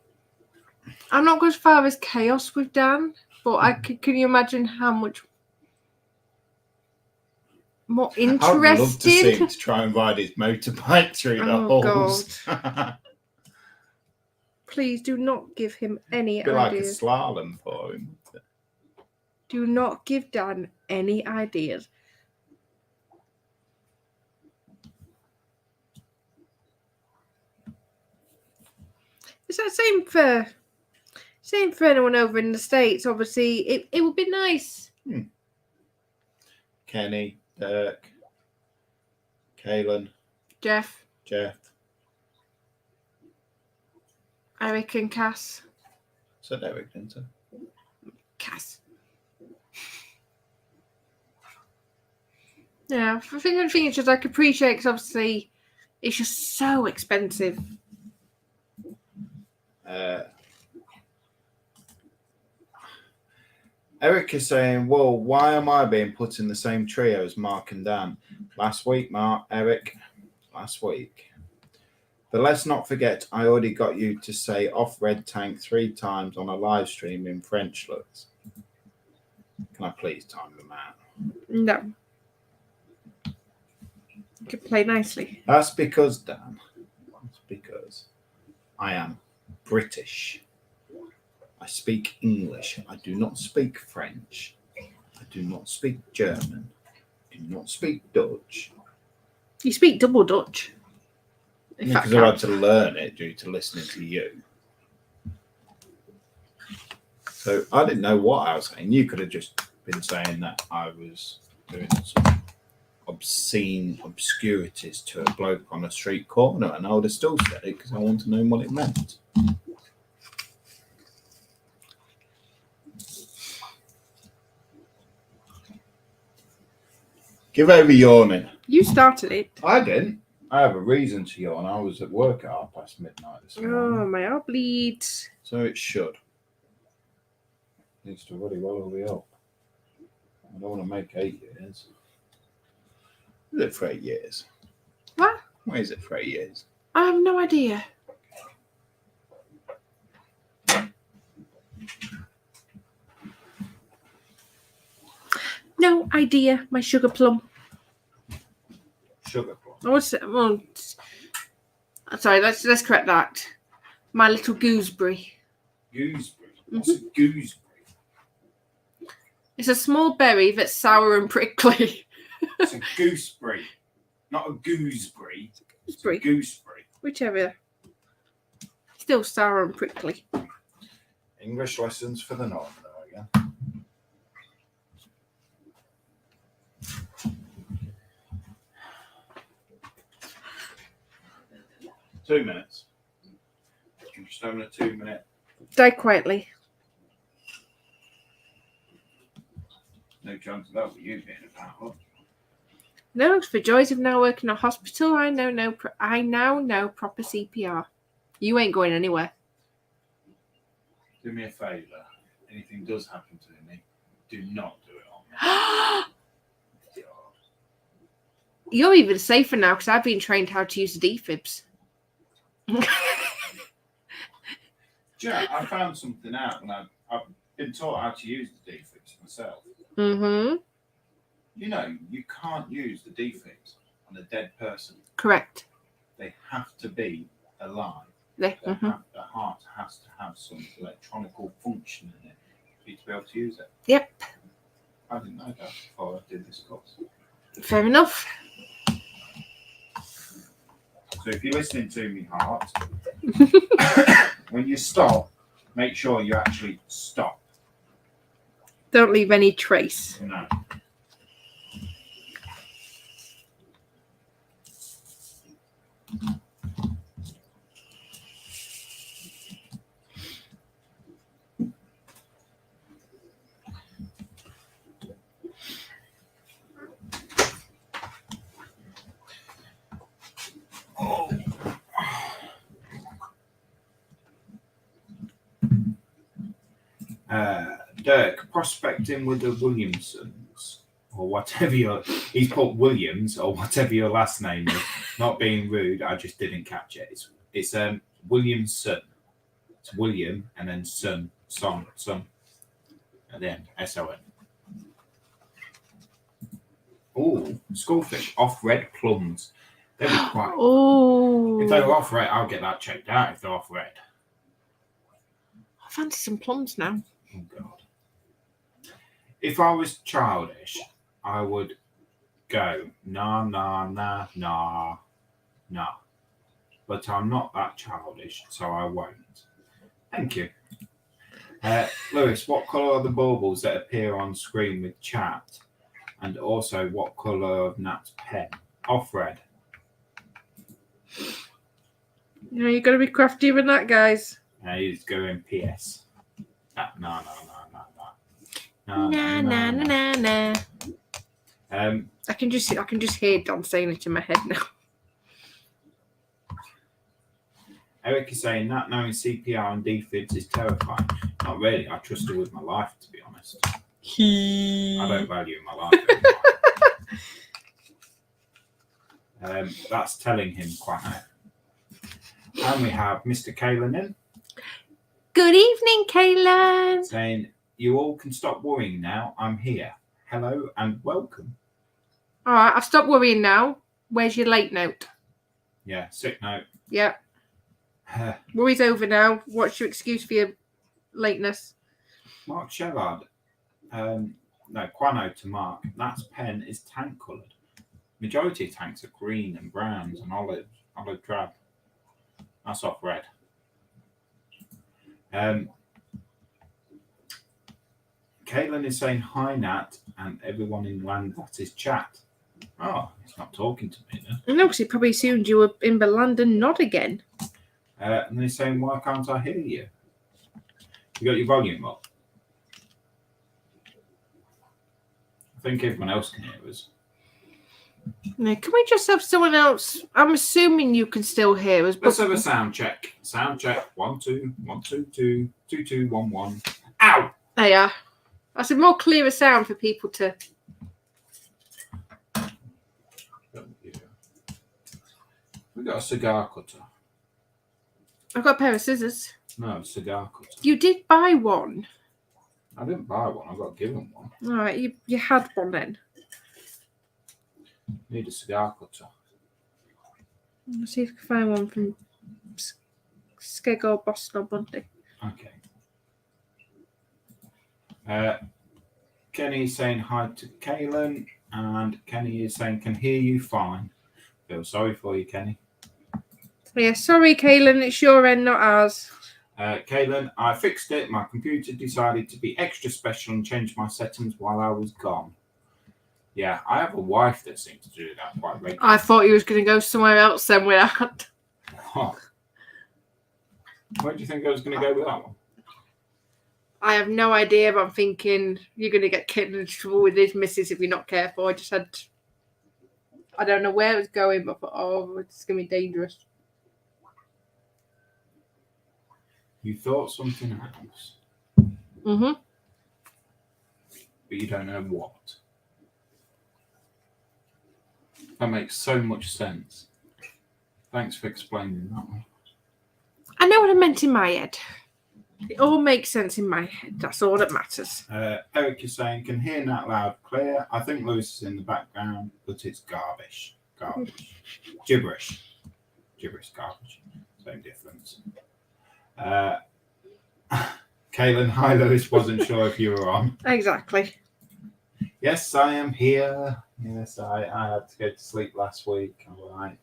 I'm not going as far as chaos with Dan, but can you imagine how much more interesting? I'd love to see him to try and ride his motorbike through the holes. God. Please do not give him any It'd be ideas. like a slalom for him. Do not give Dan any ideas. It's that same for anyone over in the States. Obviously, it would be nice. Kenny, Dirk, Kaylin, Jeff, Eric and Cass. So Eric, didn't I? Cass. Yeah, I think it's just I could appreciate because obviously it's just so expensive. Eric is saying, well, why am I being put in the same trio as Mark and Dan? Last week, Eric, last week. But let's not forget, I already got you to say off Red Tank 3 times on a live stream in French, Lewis. Can I please time them out? No. You can play nicely. That's because, Dan, that's because I am British. I speak English. I do not speak French. I do not speak German. I do not speak Dutch. You speak double Dutch. Because I had to learn it due to listening to you. So I didn't know what I was saying. You could have just been saying that I was doing some obscene obscurities to a bloke on a street corner, and I would have still said it because I want to know what it meant. Give over yawning. You started it. I didn't. I have a reason to yawn. I was at work at midnight this morning. Oh, my arm bleeds. So it should. Needs to really well over up. I don't want to make 8 years. Is it for 8 years? What? What is it for 8 years? I have no idea. No idea, my sugar plum. Sugar plum. I was well, sorry, let's correct that. My little gooseberry. Gooseberry. What's a gooseberry? It's a small berry that's sour and prickly. It's a gooseberry, not a gooseberry. Gooseberry. Gooseberry. Whichever. Still sour and prickly. English lessons for the north again. Two minutes. I'm just having a 2 minute. Die quietly. No chance of that with you being about. No, for joys of now working in a hospital, I now know proper CPR. You ain't going anywhere. Do me a favour. Anything does happen to me, do not do it on me. You're even safer now because I've been trained how to use the defibs. Jack, I found something out when I've been taught how to use the defibs myself. Mm-hmm. You know, you can't use the defibs on a dead person. Correct. They have to be alive. The heart has to have some electronical function in it for you to be able to use it. Yep. I didn't know that before I did this course. Fair enough. So if you're listening to me, heart, when you stop, make sure you actually stop. Don't leave any trace. No. Oh. Dirk, prospecting with the Williamsons, or whatever he's put Williams, or whatever your last name is. Not being rude, I just didn't catch it. It's Williamson. It's William and then son at the end. S-O-N. Oh, schoolfish off red plums. They'd be quite. Oh. If they were off red, I'll get that checked out. If they're off red. I fancy some plums now. Oh God. If I was childish, I would go nah. But I'm not that childish, so I won't. Thank you. Lewis, what colour are the baubles that appear on screen with chat? And also, what colour of Nat's pen? Off red. You know, you've got to be crafty with that, guys. He's going PS. No. I can just hear Don saying it in my head now. Eric is saying that knowing CPR and defibs is terrifying. Not really. I trust her with my life, to be honest. I don't value my life anymore. That's telling him quite. And we have Mr. Kalen in. Good evening, Kaylan. Saying, you all can stop worrying now. I'm here. Hello and welcome. All right, I've stopped worrying now. Where's your late note? Yeah, sick note. Yep. Worry's over now. What's your excuse for your lateness? Mark Shellard. No, Quano to Mark. Nat's pen is tank coloured. Majority of tanks are green and browns and olive drab. That's off red. Caitlin is saying hi, Nat, and everyone in land that is chat. Oh, he's not talking to me then. No, because he probably assumed you were in the land and not again. And then he's saying, why can't I hear you? You got your volume up? I think everyone else can hear us. No, can we just have someone else? I'm assuming you can still hear us. Let's have a sound check. Sound check. 1 2 1 2 2 2 2 1 1. Ow! There you are. That's a more clearer sound for people to. We got a cigar cutter. I've got a pair of scissors. No, cigar cutter. You did buy one. I didn't buy one. I got given one. All right, you had one then. Need a cigar cutter. Let's see if I can find one from Skeg or Boston or Monday. Okay. Kenny is saying hi to Kaylin, and Kenny is saying can hear you fine. Feel sorry for you, Kenny. Yeah, sorry, Kaylin, it's your end, not ours. Kaylin, I fixed it. My computer decided to be extra special and changed my settings while I was gone. Yeah, I have a wife that seems to do that quite regularly. I thought you was going to go somewhere else then with that. Oh. Where do you think I was going to go with that one? I have no idea, but I'm thinking you're going to get kicked into trouble with his missus if you're not careful. I don't know where it was going, but I thought, oh, it's going to be dangerous. You thought something else. Mm-hmm. But you don't know what. That makes so much sense. Thanks for explaining that one. I know what I meant in my head. It all makes sense in my head. That's all that matters. Eric is saying, can hear Nat loud clear. I think Lewis is in the background, but it's garbage. Gibberish. Gibberish, garbage. Same difference. Kaylin, hi Lewis, wasn't sure if you were on. Exactly. Yes, I am here. Yes, I had to go to sleep last week. All right.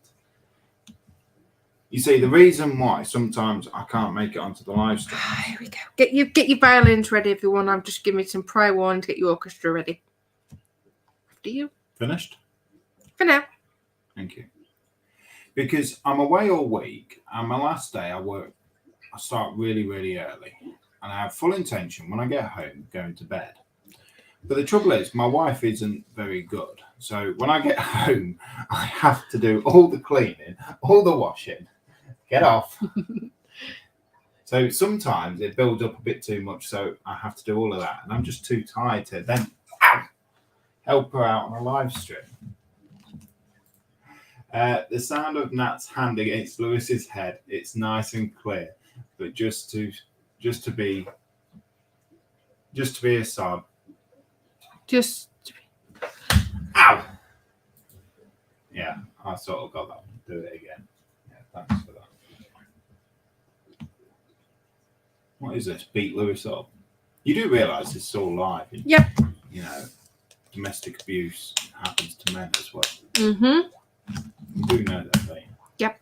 You see, the reason why sometimes I can't make it onto the live stream. Here we go. Get your violins ready, everyone. I'm just giving some prior warning to get your orchestra ready. After you. Finished? For now. Thank you. Because I'm away all week, and my last day I start really, really early. And I have full intention when I get home going to bed. But the trouble is, my wife isn't very good. So when I get home, I have to do all the cleaning, all the washing, get off. So sometimes it builds up a bit too much, so I have to do all of that. And I'm just too tired to then help her out on a live stream. The sound of Nat's hand against Lewis's head, it's nice and clear. But just to be a sob. Ow! Yeah, I sort of got that one. Do it again. Yeah, thanks for that. What is this? Beat Lewis up. You do realise this is all live. Yep. You know, domestic abuse happens to men as well. Mm-hmm. You do know that, don't you? Yep.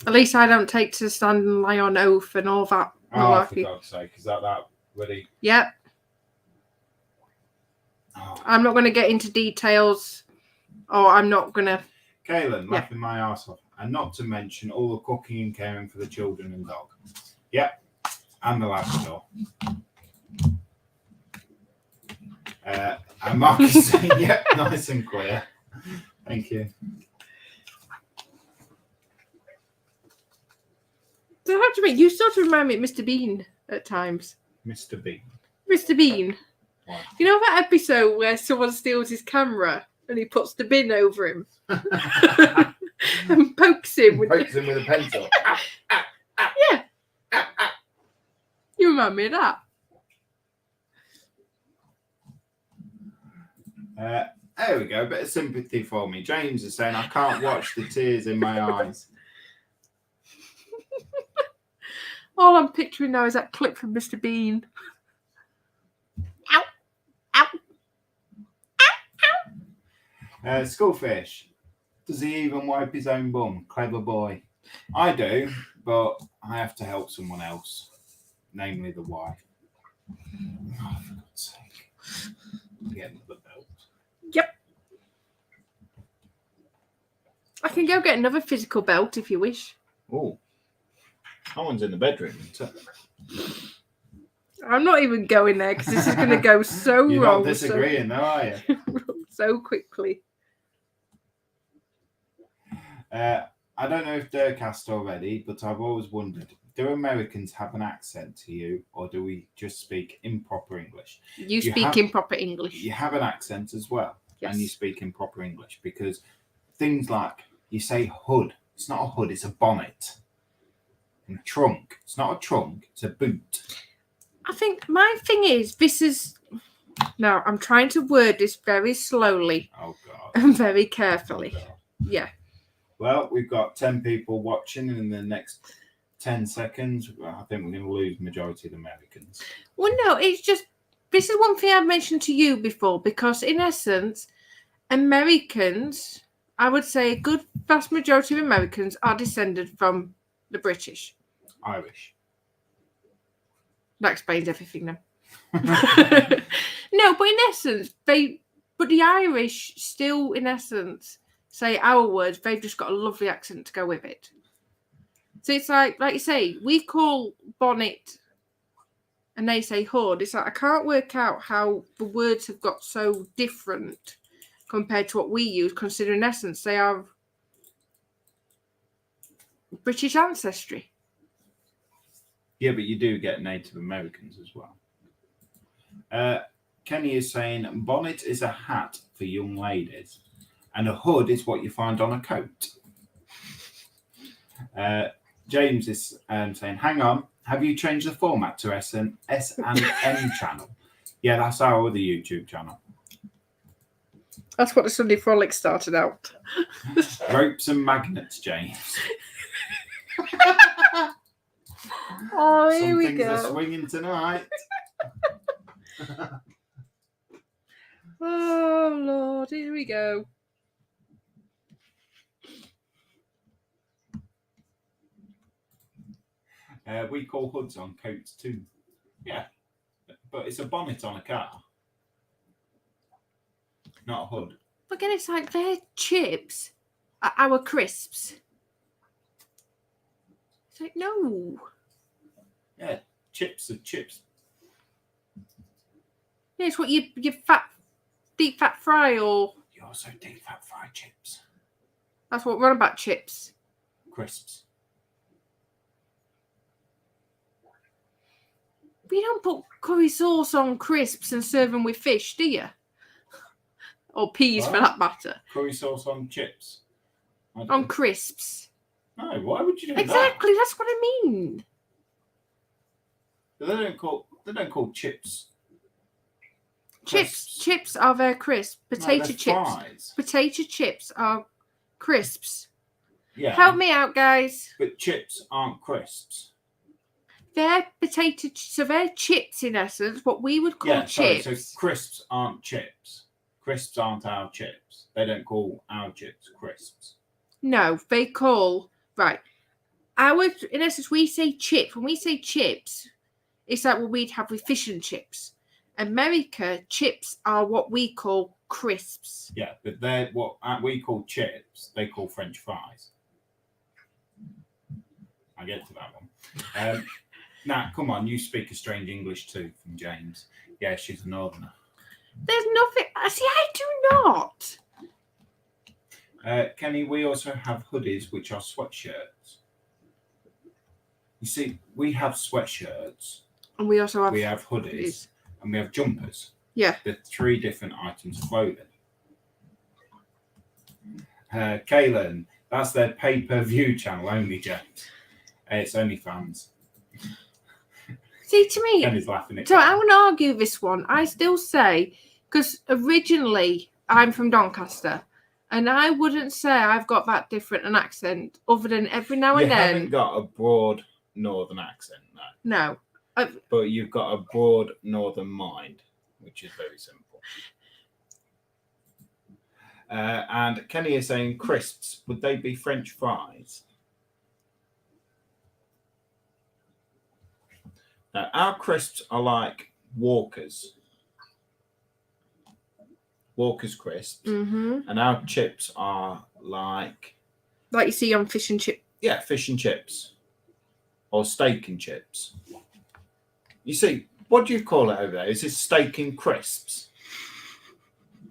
At least I don't take to stand and lie on oath and all that. Oh, for God's sake, is that really? Yep. Oh. I'm not going to get into details, or I'm not going to. Kaylin, laughing my arse off, and not to mention all the cooking and caring for the children and dog. Yep, and the Labrador. And Mark is saying, yep, nice and clear. Thank you. So I have to admit, you sort of remind me of Mr. Bean at times. Mr. Bean. Mr. Bean. What? You know that episode where someone steals his camera and he puts the bin over him and pokes him with Pokes him with a pencil. Yeah. You remind me of that. There we go. A bit of sympathy for me. James is saying, I can't watch the tears in my eyes. All I'm picturing now is that clip from Mr. Bean. Ow! Ow! Skullfish. Does he even wipe his own bum? Clever boy. I do, but I have to help someone else, namely the wife. Oh, for God's sake. Get another belt. Yep. I can go get another physical belt if you wish. Oh. That one's in the bedroom. I'm not even going there because this is going to go so You're wrong. not disagreeing, though, are you? So quickly. I don't know if Dirk asked already, but I've always wondered, do Americans have an accent to you, or do we just speak improper English? You speak improper English. You have an accent as well, Yes. and you speak improper English, because things like, you say hood. It's not a hood, it's a bonnet. And trunk. It's not a trunk, it's a boot. I think my thing is, this is... Now, I'm trying to word this very slowly Oh, God. and very carefully. Oh, God. Yeah. Well, we've got 10 people watching, and in the next 10 seconds, I think we're going to lose the majority of the Americans. Well, no, it's just... This is one thing I've mentioned to you before, because in essence, Americans, I would say a good vast majority of Americans are descended from the British. Irish. That explains everything then. No, but in essence, the Irish still, in essence, say our words. They've just got a lovely accent to go with it. So it's like you say, we call bonnet, and they say hood. It's like I can't work out how the words have got so different compared to what we use. Considering, in essence, they are British ancestry. Yeah, but you do get Native Americans as well. Kenny is saying bonnet is a hat for young ladies, and a hood is what you find on a coat. James is saying, hang on, have you changed the format to S and M channel? Yeah, that's our other YouTube channel. That's what the Sunday Frolic started out. Ropes and magnets, James. Oh, here Some we things go. are swinging tonight. Oh, Lord, here we go. We call hoods on coats too. Yeah, but it's a bonnet on a car, not a hood. But again, it's like their chips are our crisps. It's like, no. Yeah, chips are chips. Yeah, it's what you deep fat fry, or You also deep fat fried chips. that's what we're on about, chips. Crisps. But you don't put curry sauce on crisps and serve them with fish, do you? Or peas, for What? that matter. Curry sauce on chips. On crisps. No, why would you do Exactly, that's what I mean. that? They don't call chips. Crisps. Chips are their crisps. Potato they're chips. fries. Potato chips are crisps. Yeah. Help me out, guys. But chips aren't crisps. They're so they're chips in essence, what we would call chips. Sorry, so crisps aren't chips. Crisps aren't our chips. They don't call our chips crisps. No, they call in essence, we say chips. When we say chips, it's like what we'd have with fish and chips. America, chips are what we call crisps. Yeah, but they're what we call chips. They call French fries. I'll get to that one. Now, come on, you speak a strange English too, from James. Yeah, she's a northerner. There's nothing. See, I do not. Kenny, we also have hoodies, which are sweatshirts. You see, we have sweatshirts. And we also have hoodies. and we have jumpers. Yeah. The 3 different items of clothing. Kaylin, that's their pay-per-view channel only, James. It's only fans. See, to me, Kenny's laughing at so I want to argue this one. I still say, because originally I'm from Doncaster, and I wouldn't say I've got that different an accent, other than every now and then. You haven't got a broad northern accent, no. No. But you've got a broad northern mind, which is very simple. And Kenny is saying crisps. Would they be French fries? Now, our crisps are like Walker's crisps, and our chips are like you see on fish and chip. Yeah, fish and chips, or steak and chips. You see, what do you call it over there? Is it steak and crisps?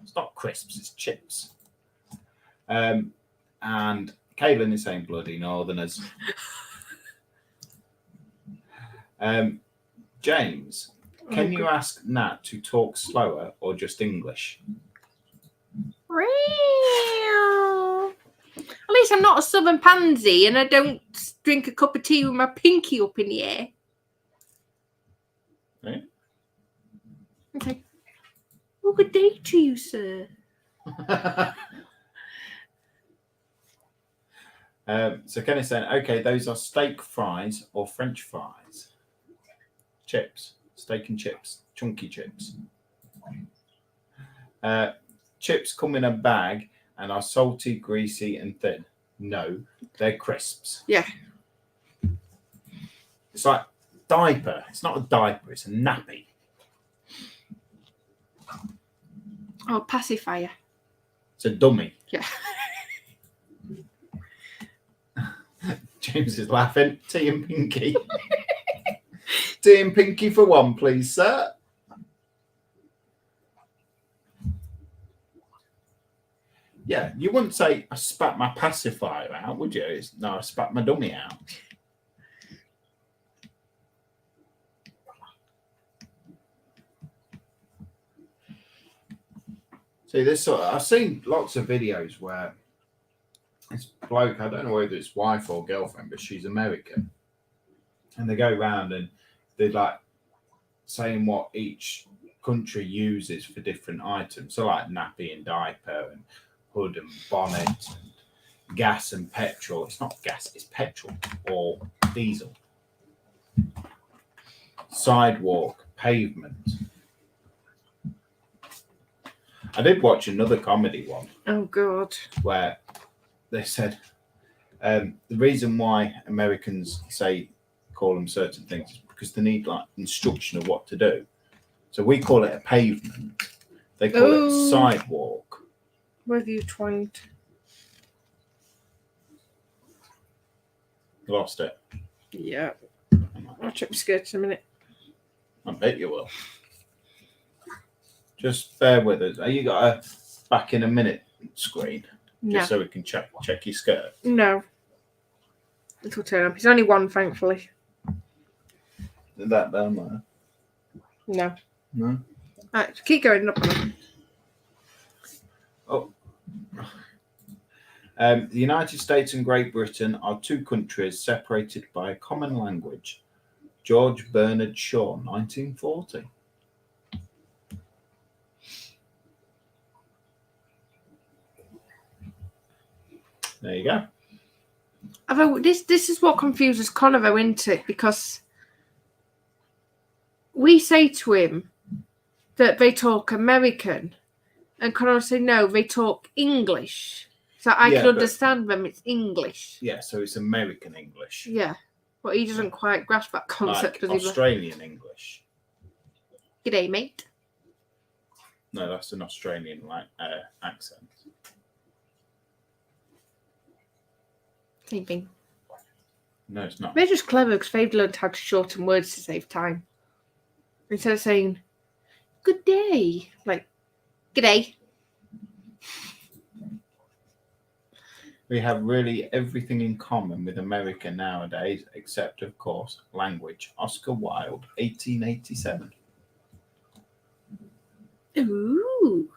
It's not crisps, it's chips. And Kaylin is saying bloody northerners. James, can you ask Nat to talk slower or just English? At least I'm not a southern pansy and I don't drink a cup of tea with my pinky up in the air. Right? Okay. Well, good day to you, sir. So Ken is saying, okay, those are steak fries or French fries. Chips, steak and chips, chunky chips. Chips come in a bag and are salty, greasy, and thin. No, they're crisps. Yeah. It's like diaper. It's not a diaper, it's a nappy. Oh, pacifier. It's a dummy. Yeah. James is laughing. Tea and Pinky. Tea and Pinky for one, please, sir. Yeah, you wouldn't say I spat my pacifier out, would you? No, I spat my dummy out. See, this sort of, I've seen lots of videos where this bloke, I don't know whether it's wife or girlfriend, but she's American. And they go around and they're like saying what each country uses for different items. So like nappy and diaper and hood and bonnet and gas and petrol. It's not gas, it's petrol or diesel. Sidewalk, pavement. I did watch another comedy one. Oh, God. Where they said the reason why Americans call them certain things is because they need like instruction of what to do. So we call it a pavement. They call it a sidewalk. Where have you twanged? Lost it. Yeah. I'll check my skirts in a minute. I bet you will. Just bear with us. Have you got a back in a minute screen? No. Just so we can check your skirt. No. It'll turn up. It's only one, thankfully. Is that down there? No. No? Right, keep going. Up. Oh. The United States and Great Britain are two countries separated by a common language. George Bernard Shaw, 1940. There you go. Although this is what confuses Conover, isn't it? Because we say to him that they talk American, and Conover say no, they talk English. So I can understand them. It's English. Yeah, so it's American English. Yeah, but he doesn't quite grasp that concept. Like Australian English. G'day, mate. No, that's an Australian accent. Same thing. No, it's not. They're just clever because they've learned how to shorten words to save time. Instead of saying, good day, like, g'day. We have really everything in common with America nowadays, except, of course, language. Oscar Wilde, 1887. Ooh.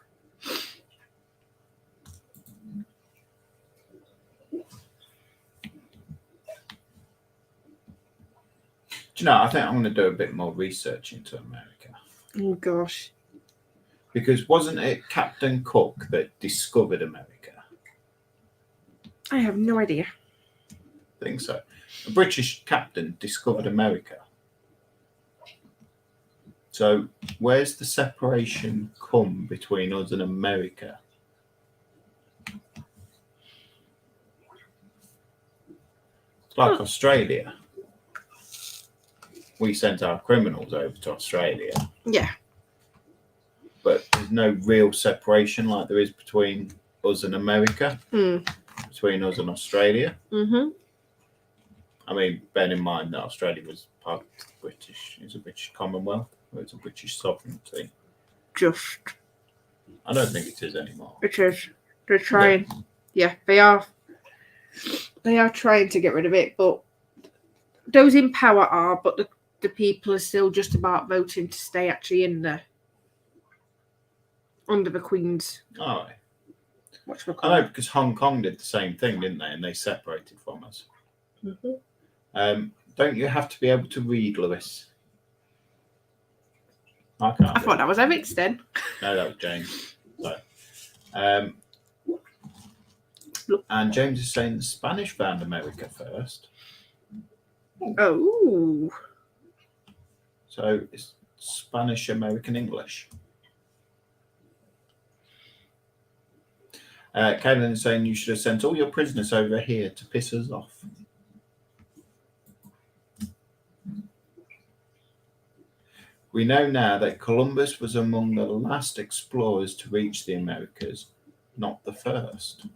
Do you know, I think I'm going to do a bit more research into America. Oh, gosh. Because wasn't it Captain Cook that discovered America? I have no idea. I think so. A British captain discovered America. So where's the separation come between us and America? It's like Australia. We sent our criminals over to Australia. Yeah. But there's no real separation like there is between us and America, between us and Australia. Mm-hmm. I mean, bear in mind that Australia was part of the British, it's a British Commonwealth, or it's a British sovereignty. Just. I don't think it is anymore. It is. They're trying. Yeah, they are. They are trying to get rid of it, but those in power are, but the people are still just about voting to stay actually in there. Under the Queen's. Oh, Whatchamacallit. I know, because Hong Kong did the same thing, didn't they? And they separated from us. Mm-hmm. Don't you have to be able to read, Lewis? I can't. I thought that was Eric's then. No, that was James. So, and James is saying the Spanish found America first. Oh. So it's Spanish, American, English. Caitlin is saying you should have sent all your prisoners over here to piss us off. We know now that Columbus was among the last explorers to reach the Americas, not the first.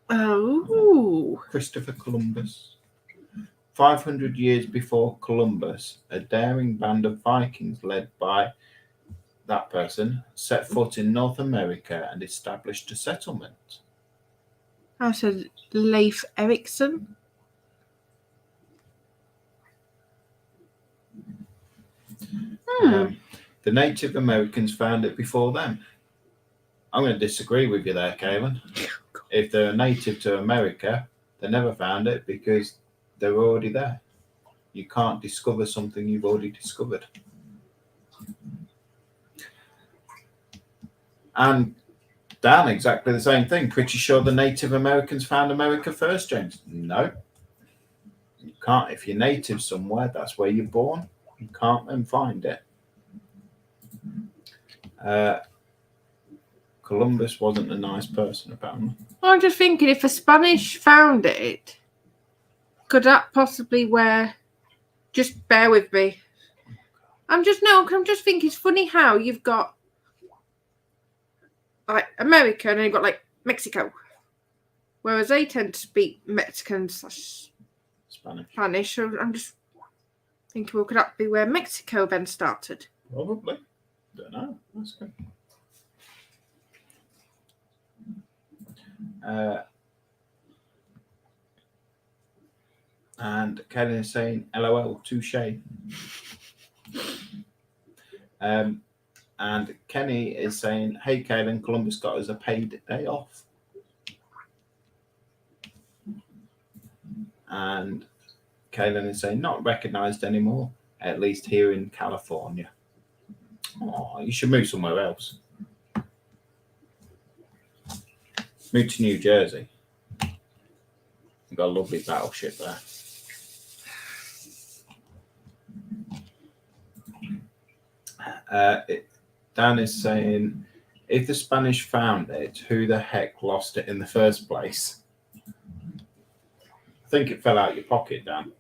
Oh. Christopher Columbus. 500 years before Columbus, a daring band of Vikings led by that person set foot in North America and established a settlement. I said Leif Erikson. The Native Americans found it before them. I'm going to disagree with you there, Kaylin. If they're native to America, they never found it because they were already there. You can't discover something you've already discovered. And Dan, exactly the same thing. Pretty sure the Native Americans found America first, James. No. You can't. If you're native somewhere, that's where you're born. You can't then find it. Columbus wasn't a nice person, apparently. I'm just thinking, if the Spanish found it, could that possibly where? Just bear with me. I'm just thinking it's funny how you've got like America and then you've got like Mexico, whereas they tend to speak Spanish. So I'm just thinking, well, could that be where Mexico then started? Probably. Don't know. That's good. And Kelly is saying, LOL, touche. And Kenny is saying, hey, Kaylin, Columbus got us a paid day off. And Kaylin is saying, not recognized anymore, at least here in California. Oh, you should move somewhere else. Move to New Jersey. You've got a lovely battleship there. Dan is saying, if the Spanish found it, who the heck lost it in the first place? I think it fell out your pocket, Dan.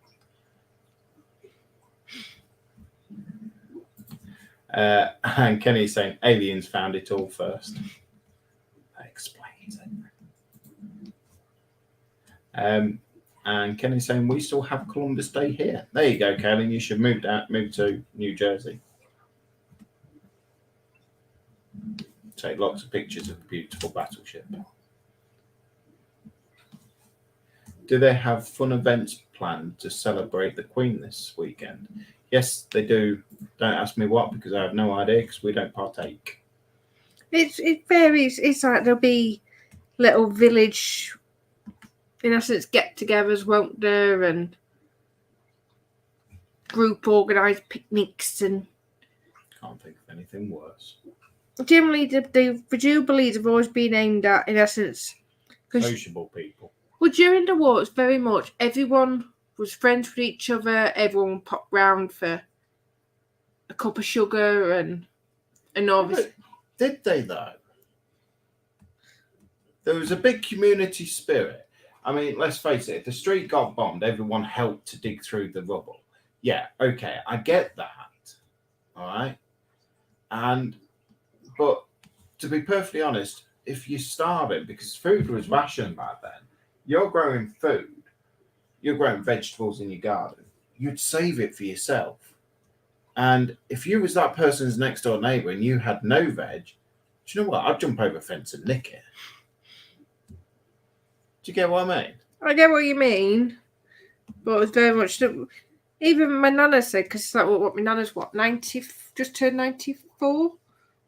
And Kenny's saying, aliens found it all first. That explains it. And Kenny's saying, we still have Columbus Day here. There you go, Kelly. You should move to New Jersey. Take lots of pictures of the beautiful battleship. Do they have fun events planned to celebrate the Queen this weekend? Yes, they do. Don't ask me what, because I have no idea, because we don't partake. It varies. It's like there'll be little village, in essence, get-togethers, won't there, and group organised picnics, and Can't think of anything worse. generally the Jubilees have always been aimed at, in essence, Sociable people. well, during the war, it's very much everyone was friends with each other. Everyone popped round for a cup of sugar and obviously. Did they though? There was a big community spirit. I mean, let's face it, if the street got bombed, everyone helped to dig through the rubble. Yeah, okay, I get that. All right. But to be perfectly honest, if you're starving, because food was rationed back then, you're growing food, you're growing vegetables in your garden, you'd save it for yourself. And if you was that person's next door neighbour and you had no veg, do you know what? I'd jump over a fence and nick it. Do you get what I mean? I get what you mean, but it's very much even my nana said, because it's like what my nana's 90, just turned 94,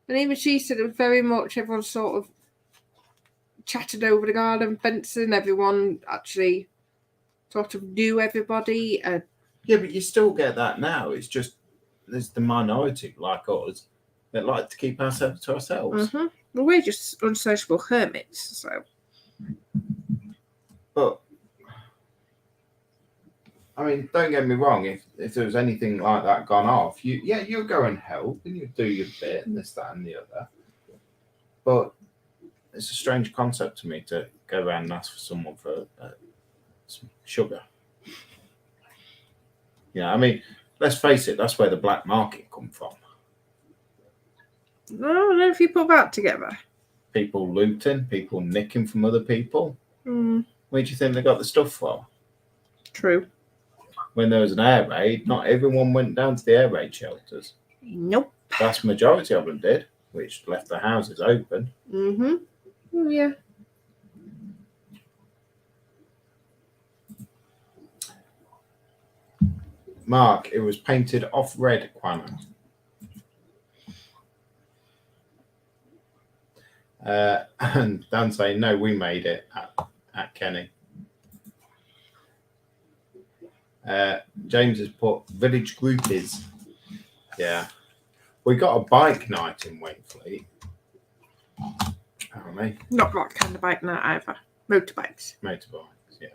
and even she said it was very much everyone sort of chatted over the garden fence, and everyone actually sort of knew everybody. Yeah, but you still get that now. It's just there's the minority like us that like to keep ourselves to ourselves. Mm-hmm. Well, we're just unsociable hermits, so. But I mean, don't get me wrong. If there was anything like that gone off, you'll go and help and you do your bit and this, that, and the other. But it's a strange concept to me to go around and ask for someone for some sugar. Yeah, I mean, let's face it. That's where the black market come from. I don't know if you put that together. People looting, people nicking from other people. Mm. Where do you think they got the stuff from? True. When there was an air raid, not everyone went down to the air raid shelters. Nope. Vast majority of them did, which left the houses open. Mm-hmm. Oh, yeah. Mark, it was painted off red, Quana. And Dan saying, no, we made it at Kenny. James has put village groupies. Yeah. We got a bike night in Wakefield. Apparently. Not that kind of bike night either. Motorbikes. Motorbikes, yeah.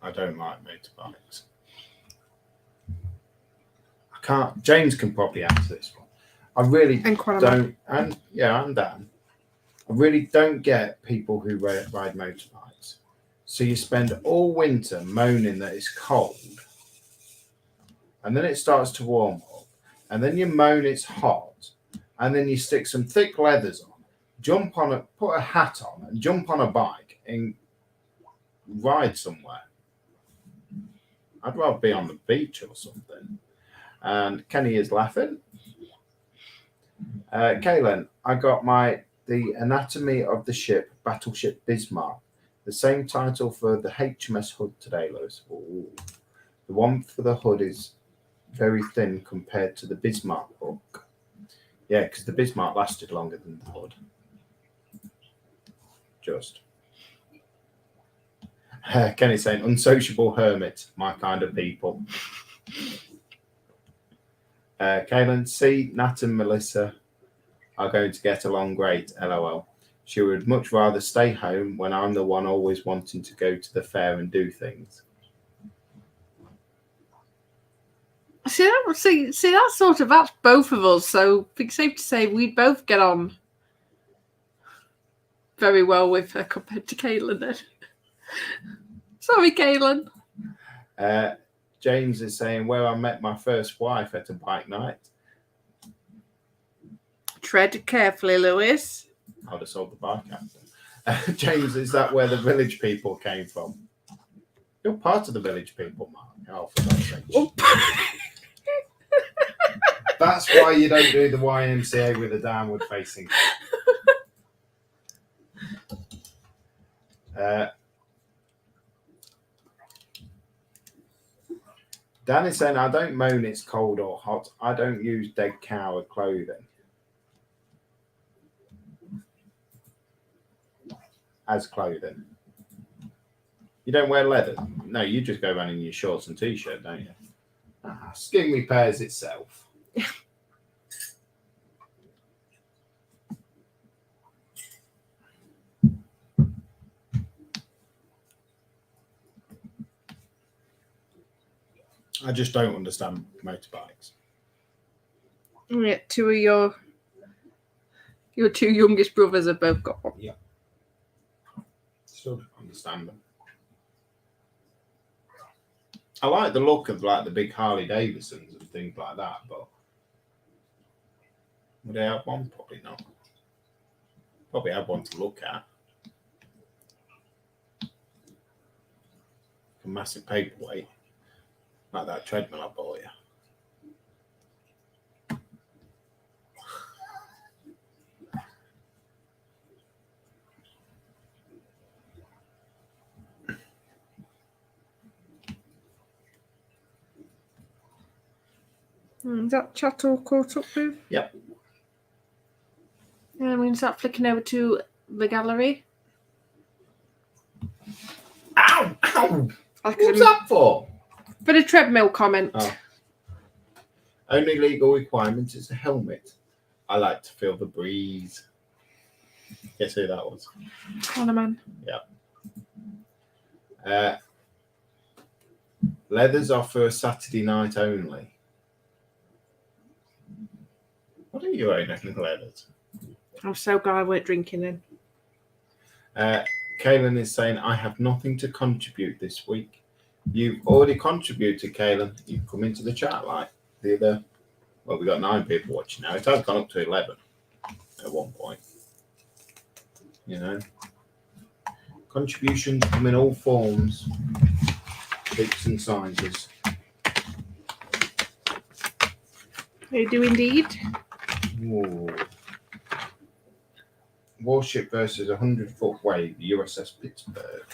I don't like motorbikes. I can't. James can probably answer this one. I really don't. And Dan. I really don't get people who ride motorbikes. So you spend all winter moaning that it's cold, and then it starts to warm up, and then you moan it's hot, and then you stick some thick leathers on, put a hat on, and jump on a bike and ride somewhere. I'd rather be on the beach or something. And Kenny is laughing. Kaylin, I got the Anatomy of the Ship, Battleship Bismarck. The same title for the HMS Hood today, Lewis. Ooh. The one for the hood is very thin compared to the Bismarck book. Yeah, because the Bismarck lasted longer than the hood. Just. Kenny saying, unsociable hermit, my kind of people. Kaylin, see, Nat and Melissa are going to get along great, LOL. She would much rather stay home when I'm the one always wanting to go to the fair and do things. See, that's both of us. So it's safe to say we'd both get on very well with her compared to Caitlin then. Sorry, Caitlin. James is saying, where I met my first wife at a bike night. Tread carefully, Lewis. I'd have sold the bike after. James, is that where the village people came from? You're part of the village people, Mark. Oh, for God's sake. That's why you don't do the YMCA with a downward facing. Dan is saying, I don't moan it's cold or hot. I don't use dead cow clothing. as clothing? You don't wear leather? No, you just go around in your shorts and t-shirt, don't you? Skin repairs itself. I just don't understand motorbikes. Yeah, two of your two youngest brothers have both got one. Yeah. Still don't understand them. I like the look of like the big Harley Davidsons and things like that, but would they have one? Probably not. Probably have one to look at. A massive paperweight. Like that treadmill I bought you. Is that chat all caught up with? Yep. And we can start flicking over to the gallery. Ow! Ow! Like What's that for? For the treadmill comment. Oh. Only legal requirement is a helmet. I like to feel the breeze. Guess who that was? Connor man. Yeah. Leathers are for Saturday night only. What are you own any leathers? I'm so glad I weren't drinking then. Kaylin is saying, I have nothing to contribute this week. You've already contributed, Kaylin. You've come into the chat like the other. Well, we've got 9 people watching now. It has gone up to 11 at one point. You know, contributions come in all forms, shapes and sizes. They do indeed. Ooh. Warship versus 100-foot wave, USS Pittsburgh.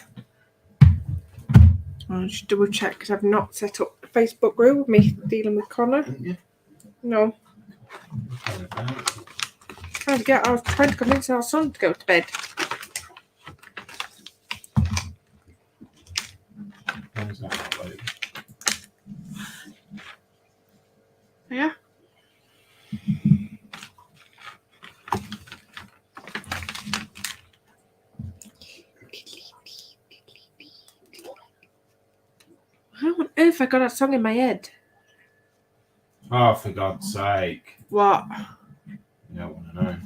I'll just double check because I've not set up a Facebook group with me dealing with Connor. Yeah. No. I was trying to convince our son to go to bed. Where's that load? Yeah. How on earth I got that song in my head? Oh, for God's sake. What? You don't want to know.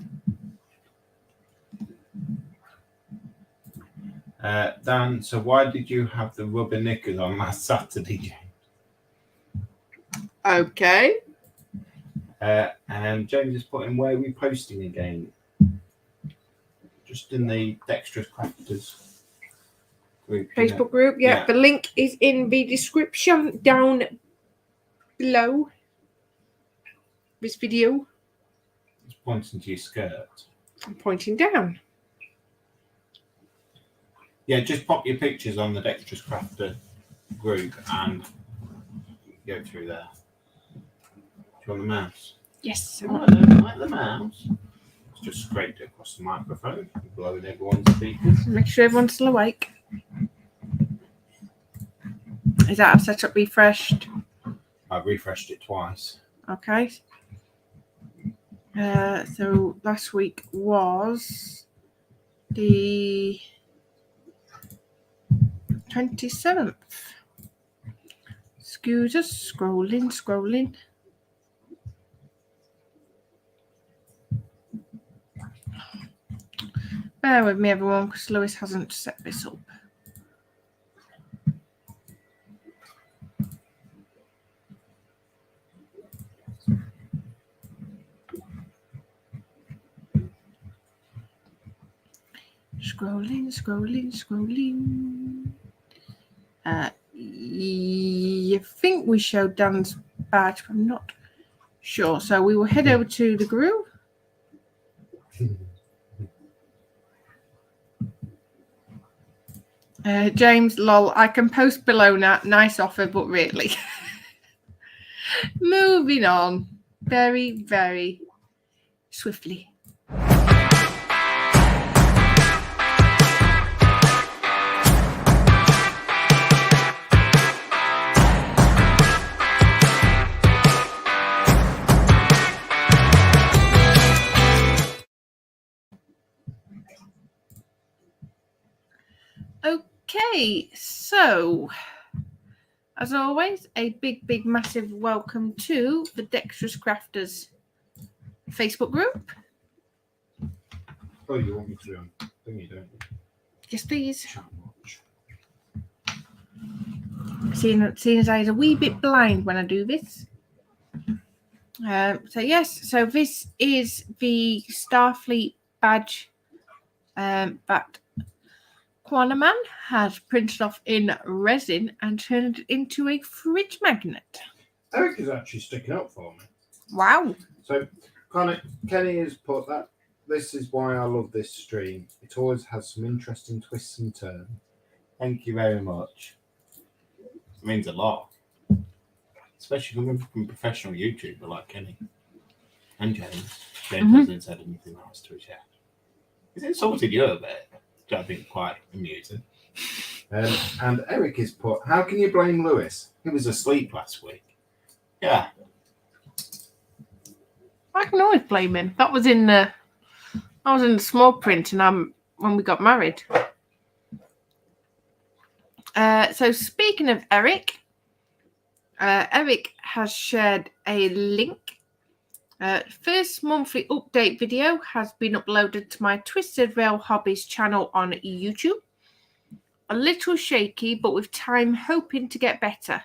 Dan, so why did you have the rubber knickers on last Saturday, James? Okay. And James is putting, where are we posting again? Just in the Dexterous Crafters group. Facebook group, yeah. The link is in the description down below this video. It's pointing to your skirt. I'm pointing down. Yeah, just pop your pictures on the Dexterous Crafter group and go through there. Do you want the mouse? Yes. Oh, I don't like the mouse. It's just scraped it across the microphone, blowing everyone's speakers. Make sure everyone's still awake. Is that setup refreshed? I've refreshed it twice. Okay. So last week was the 27th. Scooters, scrolling. Bear with me, everyone, because Lewis hasn't set this up. Scrolling. You think we showed Dan's badge, but I'm not sure. So we will head over to the group. James, lol, I can post below now. Nice offer, but really. Moving on. Very, very swiftly. Okay, so as always, a big, massive welcome to the Dexterous Crafters Facebook group. Oh, you want me to be on thingy, don't you? Yes, please. Chat watch. Seeing as I was a wee bit blind when I do this. So this is the Starfleet badge that Quanaman has printed off in resin and turned it into a fridge magnet. Eric is actually sticking up for me. Wow. So, Kenny has put that. This is why I love this stream. It always has some interesting twists and turns. Thank you very much. It means a lot. Especially coming from a professional YouTuber like Kenny. And James. James hasn't said anything nice to his yet. He's insulted you a bit, which I think quite amusing. And Eric has put, how can you blame Lewis? He was asleep last week. Yeah. I can always blame him. That was in the small print and when we got married. So speaking of Eric, Eric has shared a link. First monthly update video has been uploaded to my Twisted Rail Hobbies channel on YouTube. A little shaky, but with time hoping to get better.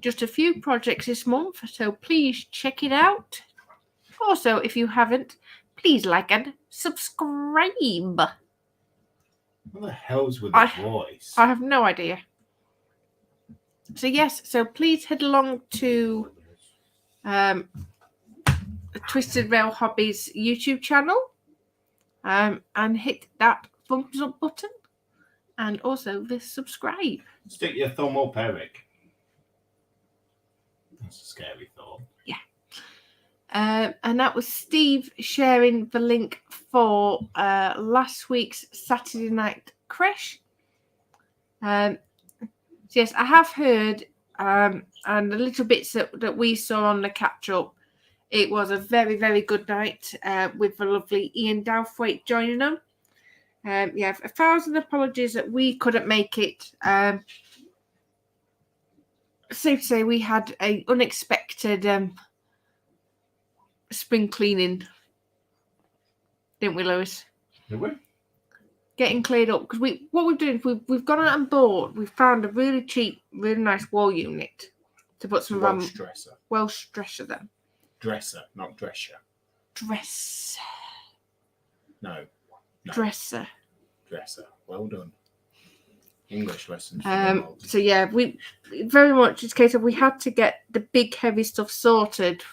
Just a few projects this month, so please check it out. Also, if you haven't, please like and subscribe. What the hell's with the voice? I have no idea. So yes, so please head along to Twisted Rail Hobbies YouTube channel and hit that thumbs up button and also the subscribe. Stick your thumb up, Eric. That's a scary thought. Yeah. And that was Steve sharing the link for last week's Saturday night crash. Yes, I have heard and the little bits that we saw on the catch up. It was a very, very good night with the lovely Ian Douthwaite joining them. 1,000 apologies that we couldn't make it. Safe to say we had an unexpected spring cleaning, didn't we, Lewis? Did we? Getting cleared up because what we've done is we've gone out and bought. We've found a really cheap, really nice wall unit to put some Welsh dresser. Welsh dresser then. Dresser, not dresser. Dress. No. Dresser. Dresser. Well done. English lessons. So yeah, we very much it's a case of we had to get the big heavy stuff sorted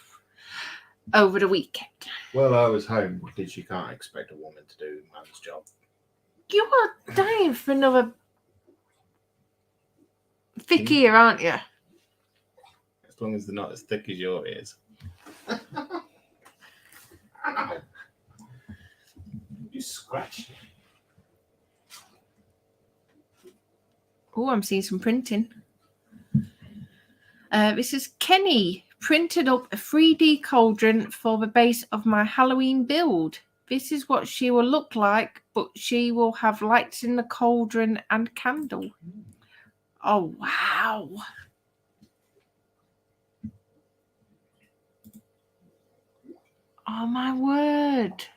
over the weekend. Well, I was home because you can't expect a woman to do a man's job. You are dying for another thick ear, aren't you? As long as they're not as thick as your ears. Ow. You scratched me. Oh, I'm seeing some printing. This is Kenny printed up a 3D cauldron for the base of my Halloween build. This is what she will look like, but she will have lights in the cauldron and candle. Oh, wow. Oh, my word.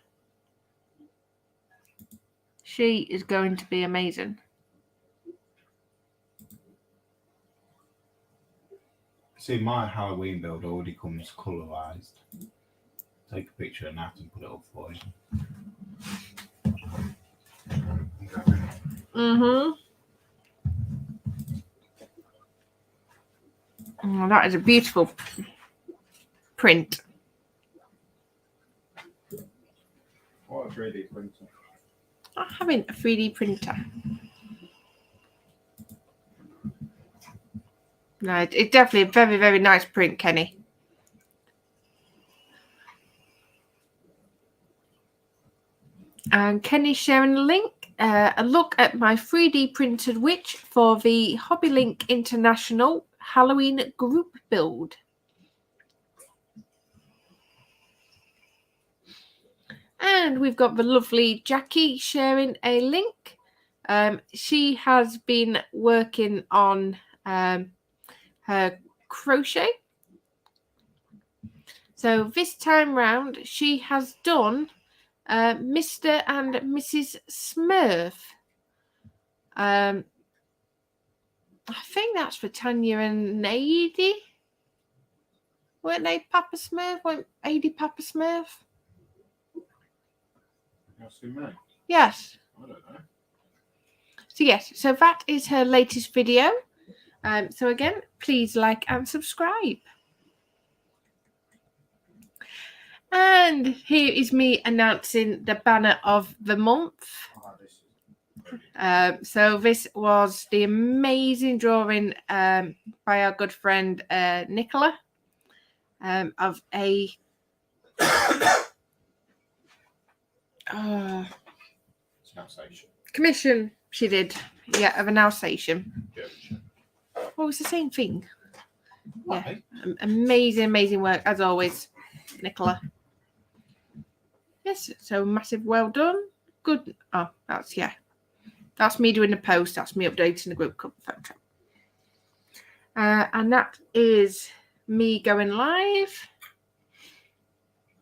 She is going to be amazing. See, my Halloween build already comes colorized. Take a picture of that and put it up for you. Oh, that is a beautiful print. What a 3D printer. Not having a 3D printer. No, it's definitely a very, very nice print, Kenny. And Kenny's sharing a link. A look at my 3D printed witch for the Hobby Link International Halloween group build. And we've got the lovely Jackie sharing a link She has been working on her crochet. So this time round, she has done Mr. and Mrs. Smurf. I think that's for Tanya and Adi. Weren't they Papa Smurf? Weren't Adi Papa Smurf? Yes. I don't know. So yes, so that is her latest video. So again, please like and subscribe. And here is me announcing the banner of the month. So this was the amazing drawing by our good friend Nicola of a commission she did, of an Alsatian. Well, it's the same thing. Yeah, amazing work as always, Nicola. Yes, so massive well done. Good. Oh, that's me doing the post. That's me updating the group cover photo. And that is me going live.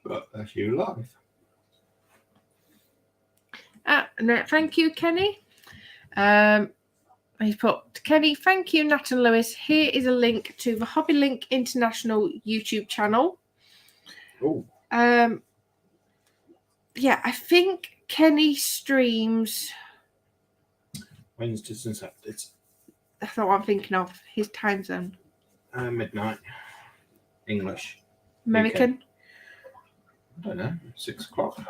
But that's you live. No, thank you, Kenny. He's put, Kenny, thank you, Nat and Lewis. Here is a link to the Hobby Link International YouTube channel. Oh. Yeah, I think Kenny streams Wednesdays and Saturdays. That's not what I'm thinking of. His time zone. Midnight. English. American. UK. I don't know. 6 o'clock.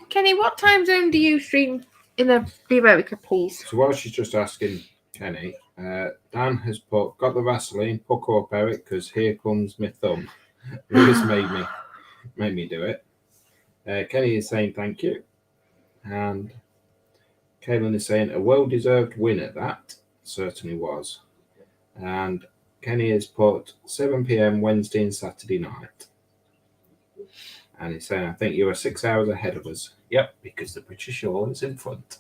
Kenny, what time zone do you stream in the America, please? So while she's just asking Kenny, Dan has got the Vaseline. Pucker up, Eric, because here comes my thumb. Lewis made me do it. Kenny is saying thank you. And Kaylin is saying a well-deserved win at that. Certainly was. And Kenny has put 7 p.m. Wednesday and Saturday night. And he's saying, I think you are 6 hours ahead of us. Yep, because the British Shore is in front.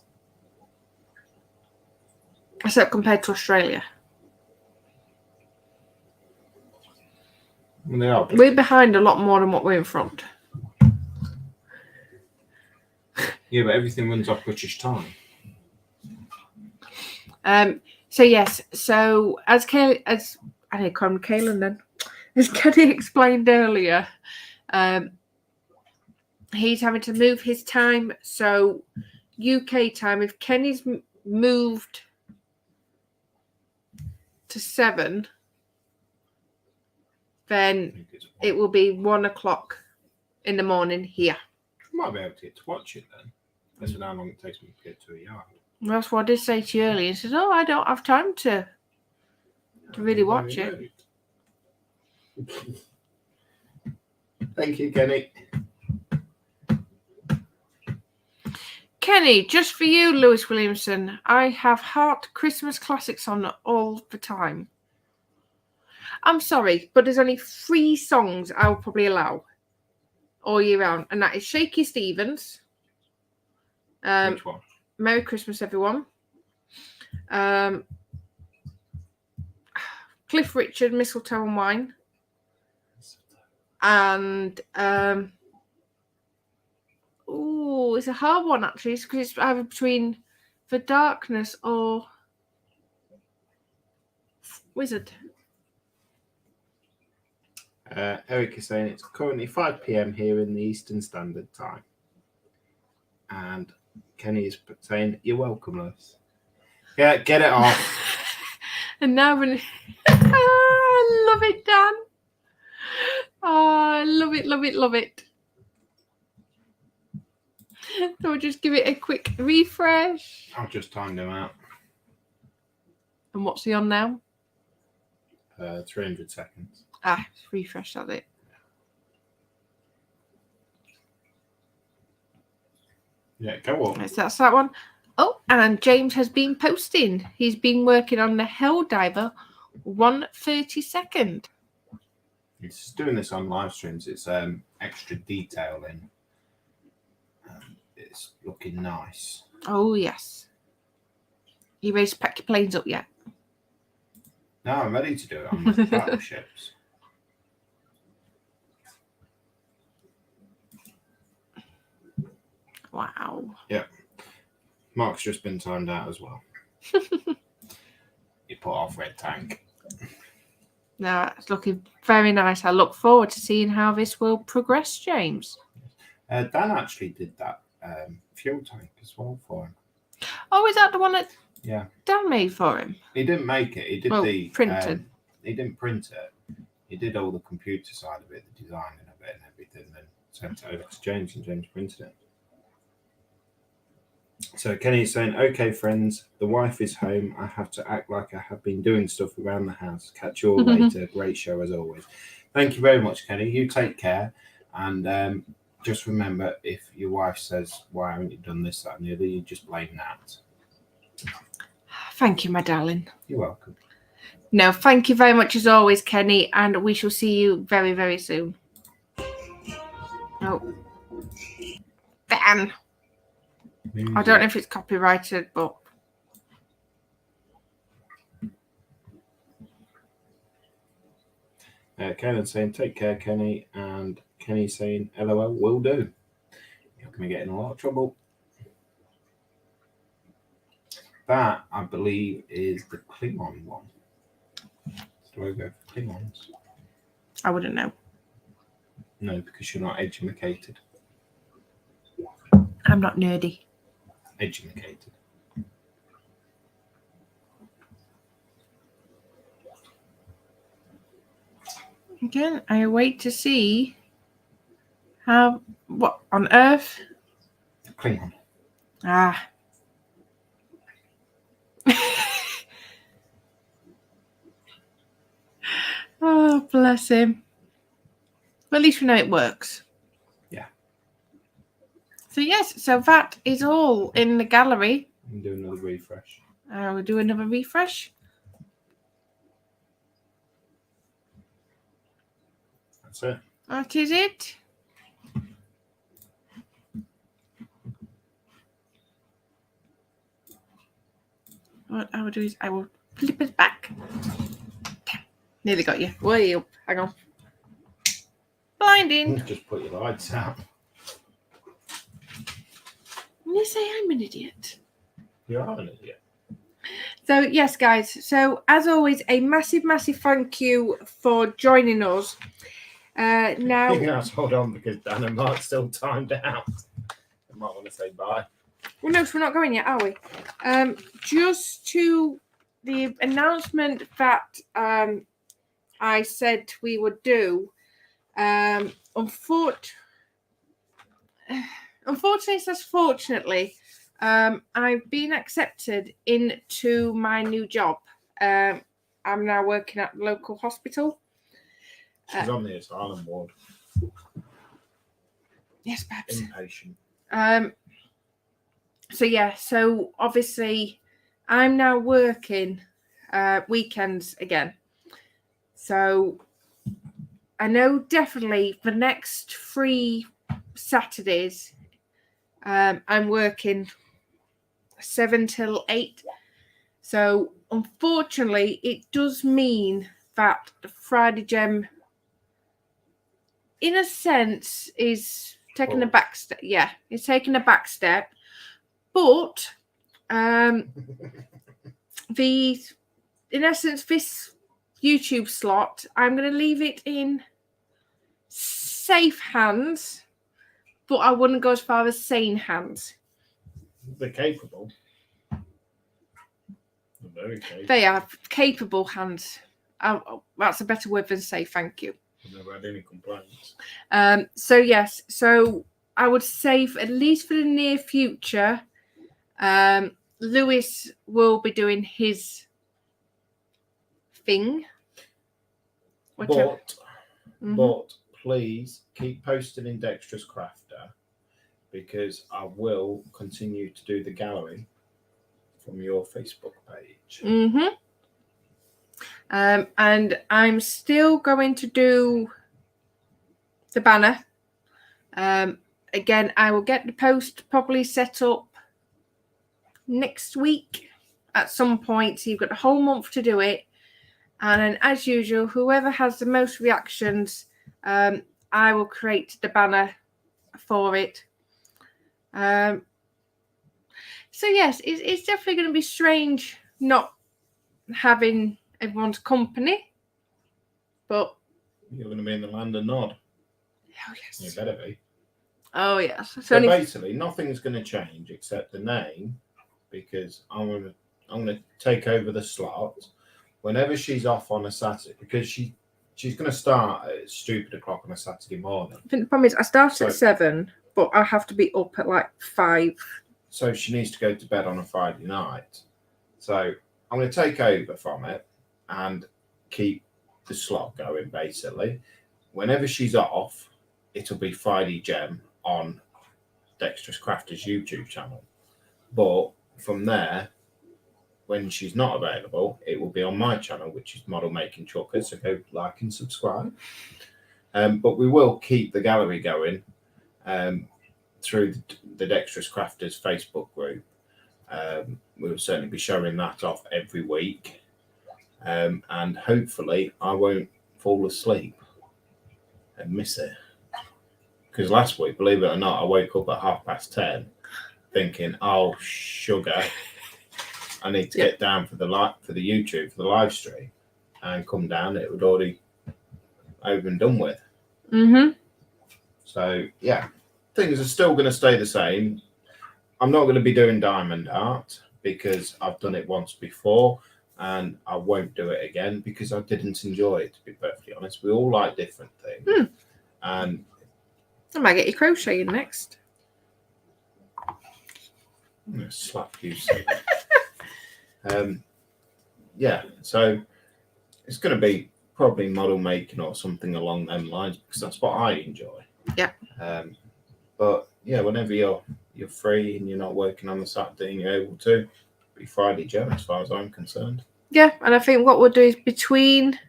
Except compared to Australia. Well, they are. We're behind a lot more than what we're in front. Yeah, but everything runs off British time. So yes, so as I didn't call him Kaylin then. As Kenny explained earlier, he's having to move his time. So UK time, if Kenny's moved to 7, then it will be 1 o'clock in the morning here. I might be able to get to watch it then. That's how long it takes me to get to a yard. That's what I did say to you earlier. He said, "Oh, I don't have time to really watch it." Thank you, Kenny. Kenny, just for you, Lewis Williamson, I have Heart Christmas classics on all the time. I'm sorry, but there's only 3 songs I'll probably allow all year round, and that is Shaky Stevens. Which one? Merry Christmas, everyone. Cliff Richard, Mistletoe and Wine. And it's a hard one actually, because it's either between The Darkness or Wizard. Eric is saying it's currently 5 p.m. here in the Eastern Standard Time. And Kenny is saying, you're welcome, Lewis. Yeah, get it off. And now I love it, Dan. Oh, I love it. So we'll just give it a quick refresh. I'll just time them out. And what's he on now? 300 seconds. Refresh, that's it. Yeah, go on. That's that one. Oh, and James has been posting. He's been working on the Helldiver 1/32. He's doing this on live streams. It's extra detail in it's looking nice. Oh, yes. You ready to pack your planes up yet? No, I'm ready to do it on the battleships. Wow. Yeah. Mark's just been timed out as well. You put off red tank. No, it's looking very nice. I look forward to seeing how this will progress, James. Dan actually did that fuel tank as well for him. Oh, is that the one that Yeah. Dan made for him? He didn't make it. He did the printed. He didn't print it. He did all the computer side of it, the designing of it and everything, then sent it over to James, and James printed it. So Kenny's saying, okay, friends, the wife is home. I have to act like I have been doing stuff around the house. Catch you all later. Great show as always. Thank you very much, Kenny. You take care. And just remember, if your wife says, why haven't you done this, that, and the other, you just blame that. Thank you, my darling. You're welcome. No, thank you very much as always, Kenny, and we shall see you very, very soon. Oh. Dan. I don't know if it's copyrighted, but... Kenan's saying, take care, Kenny. And Kenny saying, LOL, will do. You're going to get in a lot of trouble. That, I believe, is the Klingon one. Do I go for Klingons? I wouldn't know. No, because you're not educated. I'm not nerdy. Educated. Again, I wait to see what on earth? Klingon. Ah. Oh, bless him. But at least we know it works. Yeah. So yes, so that is all in the gallery. And do another refresh. We'll do another refresh. That's it. That is it. What I will do is I will flip it back. Nearly got you. Way up. Hang on. Blinding. Just put your lights out. You say I'm an idiot. You are an idiot. So yes, guys. So as always, a massive, massive thank you for joining us. Now, You're going to have to hold on because Dan and Mark's still timed out. I might want to say bye. well, no, so we're not going yet, are we? Just to the announcement that I said we would do. Unfortunately, fortunately, I've been accepted into my new job. I'm now working at the local hospital. She's on the asylum ward. Yes, perhaps. Inpatient. So yeah, so obviously I'm now working weekends again. So I know definitely the next 3 Saturdays I'm working 7 till 8. So unfortunately it does mean that the Friday Gem in a sense is taking a back step. Yeah, it's taking a back step. But in essence, this YouTube slot, I'm going to leave it in safe hands, but I wouldn't go as far as sane hands. They're capable. They're very capable. They are capable hands. That's a better word than say thank you. I've never had any complaints. So yes, so I would say at least for the near future, Lewis will be doing his thing. But please keep posting in Dexterous Crafter because I will continue to do the gallery from your Facebook page. And I'm still going to do the banner. again, I will get the post probably set up next week at some point. So you've got a whole month to do it. And then, as usual, whoever has the most reactions, I will create the banner for it. So yes, it's definitely going to be strange not having everyone's company, but you're going to be in the land of Nod. Oh yes. You better be. Oh yes. So basically, nothing's going to change except the name, because I'm going to take over the slot whenever she's off on a Saturday, because she's going to start at stupid o'clock on a Saturday morning. I think the problem is I start at 7, but I have to be up at like 5. So she needs to go to bed on a Friday night. So I'm going to take over from it and keep the slot going, basically. Whenever she's off, it'll be Friday Gem on Dexterous Crafter's YouTube channel. But from there, when she's not available, it will be on my channel, which is Model Making Trucker. So go like and subscribe. But we will keep the gallery going through the Dexterous Crafters Facebook group. We will certainly be showing that off every week. And hopefully I won't fall asleep and miss it. Because last week, believe it or not, I woke up at 10:30 thinking, oh, sugar, I need to get down for the YouTube, for the live stream, and come down, it would already over and done with. Mm-hmm. So, yeah, things are still going to stay the same. I'm not going to be doing diamond art because I've done it once before, and I won't do it again because I didn't enjoy it, to be perfectly honest. We all like different things. And I might get you crocheting next. I'm going to slap you. Yeah, so it's going to be probably model making or something along them lines because that's what I enjoy. Yeah. But yeah, whenever you're free and you're not working on the Saturday and you're able to, be Friday Gem as far as I'm concerned. Yeah, and I think what we'll do is between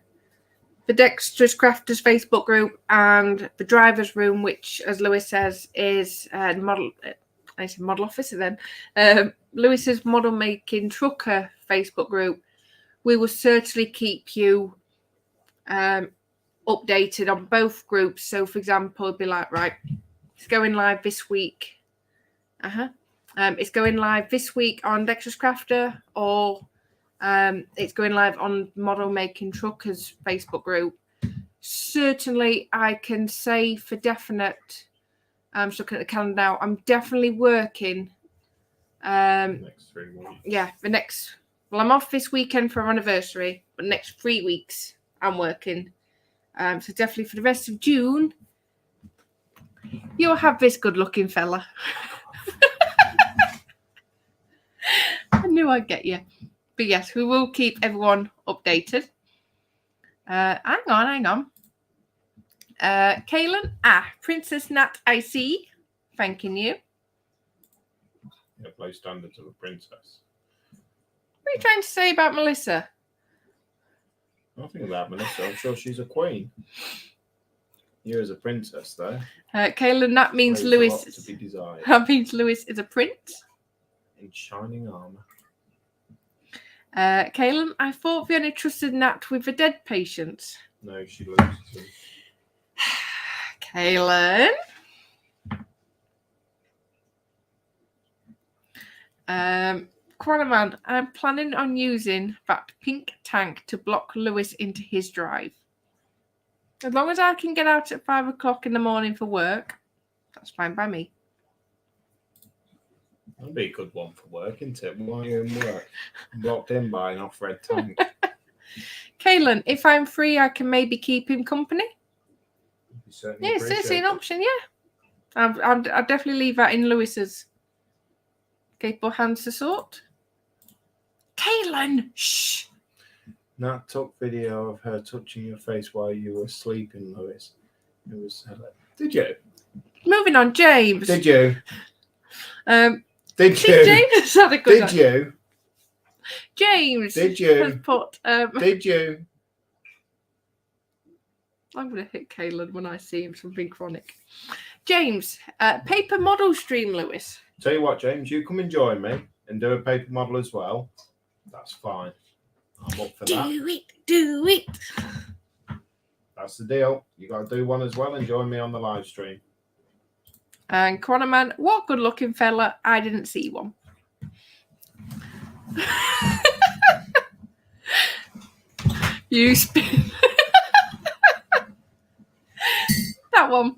the Dexterous Crafters Facebook group and the driver's room, which, as Lewis says, is model officer then, Lewis's Model Making Trucker Facebook group, we will certainly keep you updated on both groups. So, for example, it'll be like, right, it's going live this week. It's going live this week on Dexterous Crafter, or it's going live on Model Making Truckers Facebook group. Certainly, I can say for definite, I'm just looking at the calendar now, I'm definitely working. Next 3 weeks. Yeah, well, I'm off this weekend for our anniversary, but the next 3 weeks I'm working. So definitely for the rest of June, you'll have this good-looking fella. I knew I'd get you. But yes, we will keep everyone updated. Hang on. Kaylin, Princess Nat, I see. Thanking you. Yeah, low standards of a princess. What are you trying to say about Melissa? Nothing about Melissa. I'm sure she's a queen. You as a princess, though. Kaylin, that means Lewis. To be desired. That means Lewis is a prince. In shining armor. Kaylin, I thought we only trusted Nat with the dead patients. No, she loses them. Kaylin. Quanaman, I'm planning on using that pink tank to block Lewis into his drive. As long as I can get out at 5 o'clock in the morning for work, that's fine by me. That'd be a good one for work, isn't it? While you're in work, blocked in by an off-red tank. Kaylin, if I'm free, I can maybe keep him company. Yeah, it's an option, yeah. I'll definitely leave that in Lewis's capable hands to sort. Kaylin, shh! Nat took video of her touching your face while you were sleeping, Lewis. It was Did you? Moving on, James. Did you? Did you? James had a good Did you? James. Did you? Has put, Did you? I'm going to hit Kaylin when I see him, something chronic. James, paper model stream, Lewis. Tell you what, James, you come and join me and do a paper model as well. That's fine. I'm up for that. Do it. That's the deal. You got to do one as well and join me on the live stream. And Corona Man, what good looking fella. I didn't see one. You spin. That one.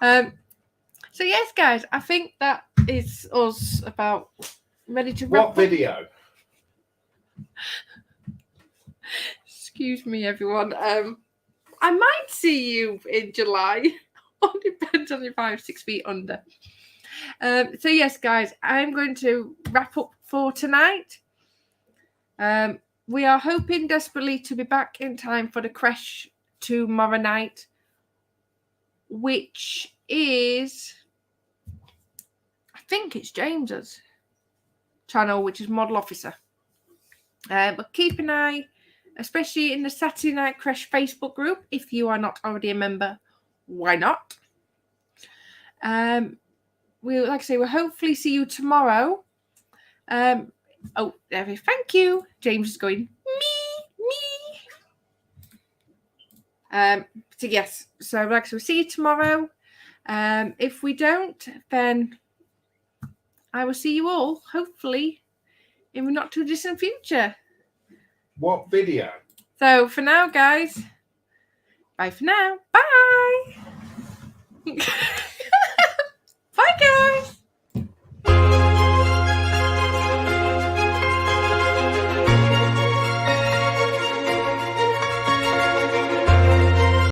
So yes, guys, I think that is us about ready to wrap What up. video? Excuse me, everyone. I might see you in July. All depends on if I'm 6 feet under. So yes, guys, I'm going to wrap up for tonight. We are hoping desperately to be back in time for the crash tomorrow night, which is, I think it's James's channel, which is Model Officer. But keep an eye, especially in the Saturday Night Crash Facebook group. If you are not already a member, why not? Like I say, we'll hopefully see you tomorrow. Oh, thank you. James is going, me. So yes, so like I said, we'll see you tomorrow. If we don't, then I will see you all, hopefully, in the not too distant future. What video? So for now, guys, bye for now. Bye.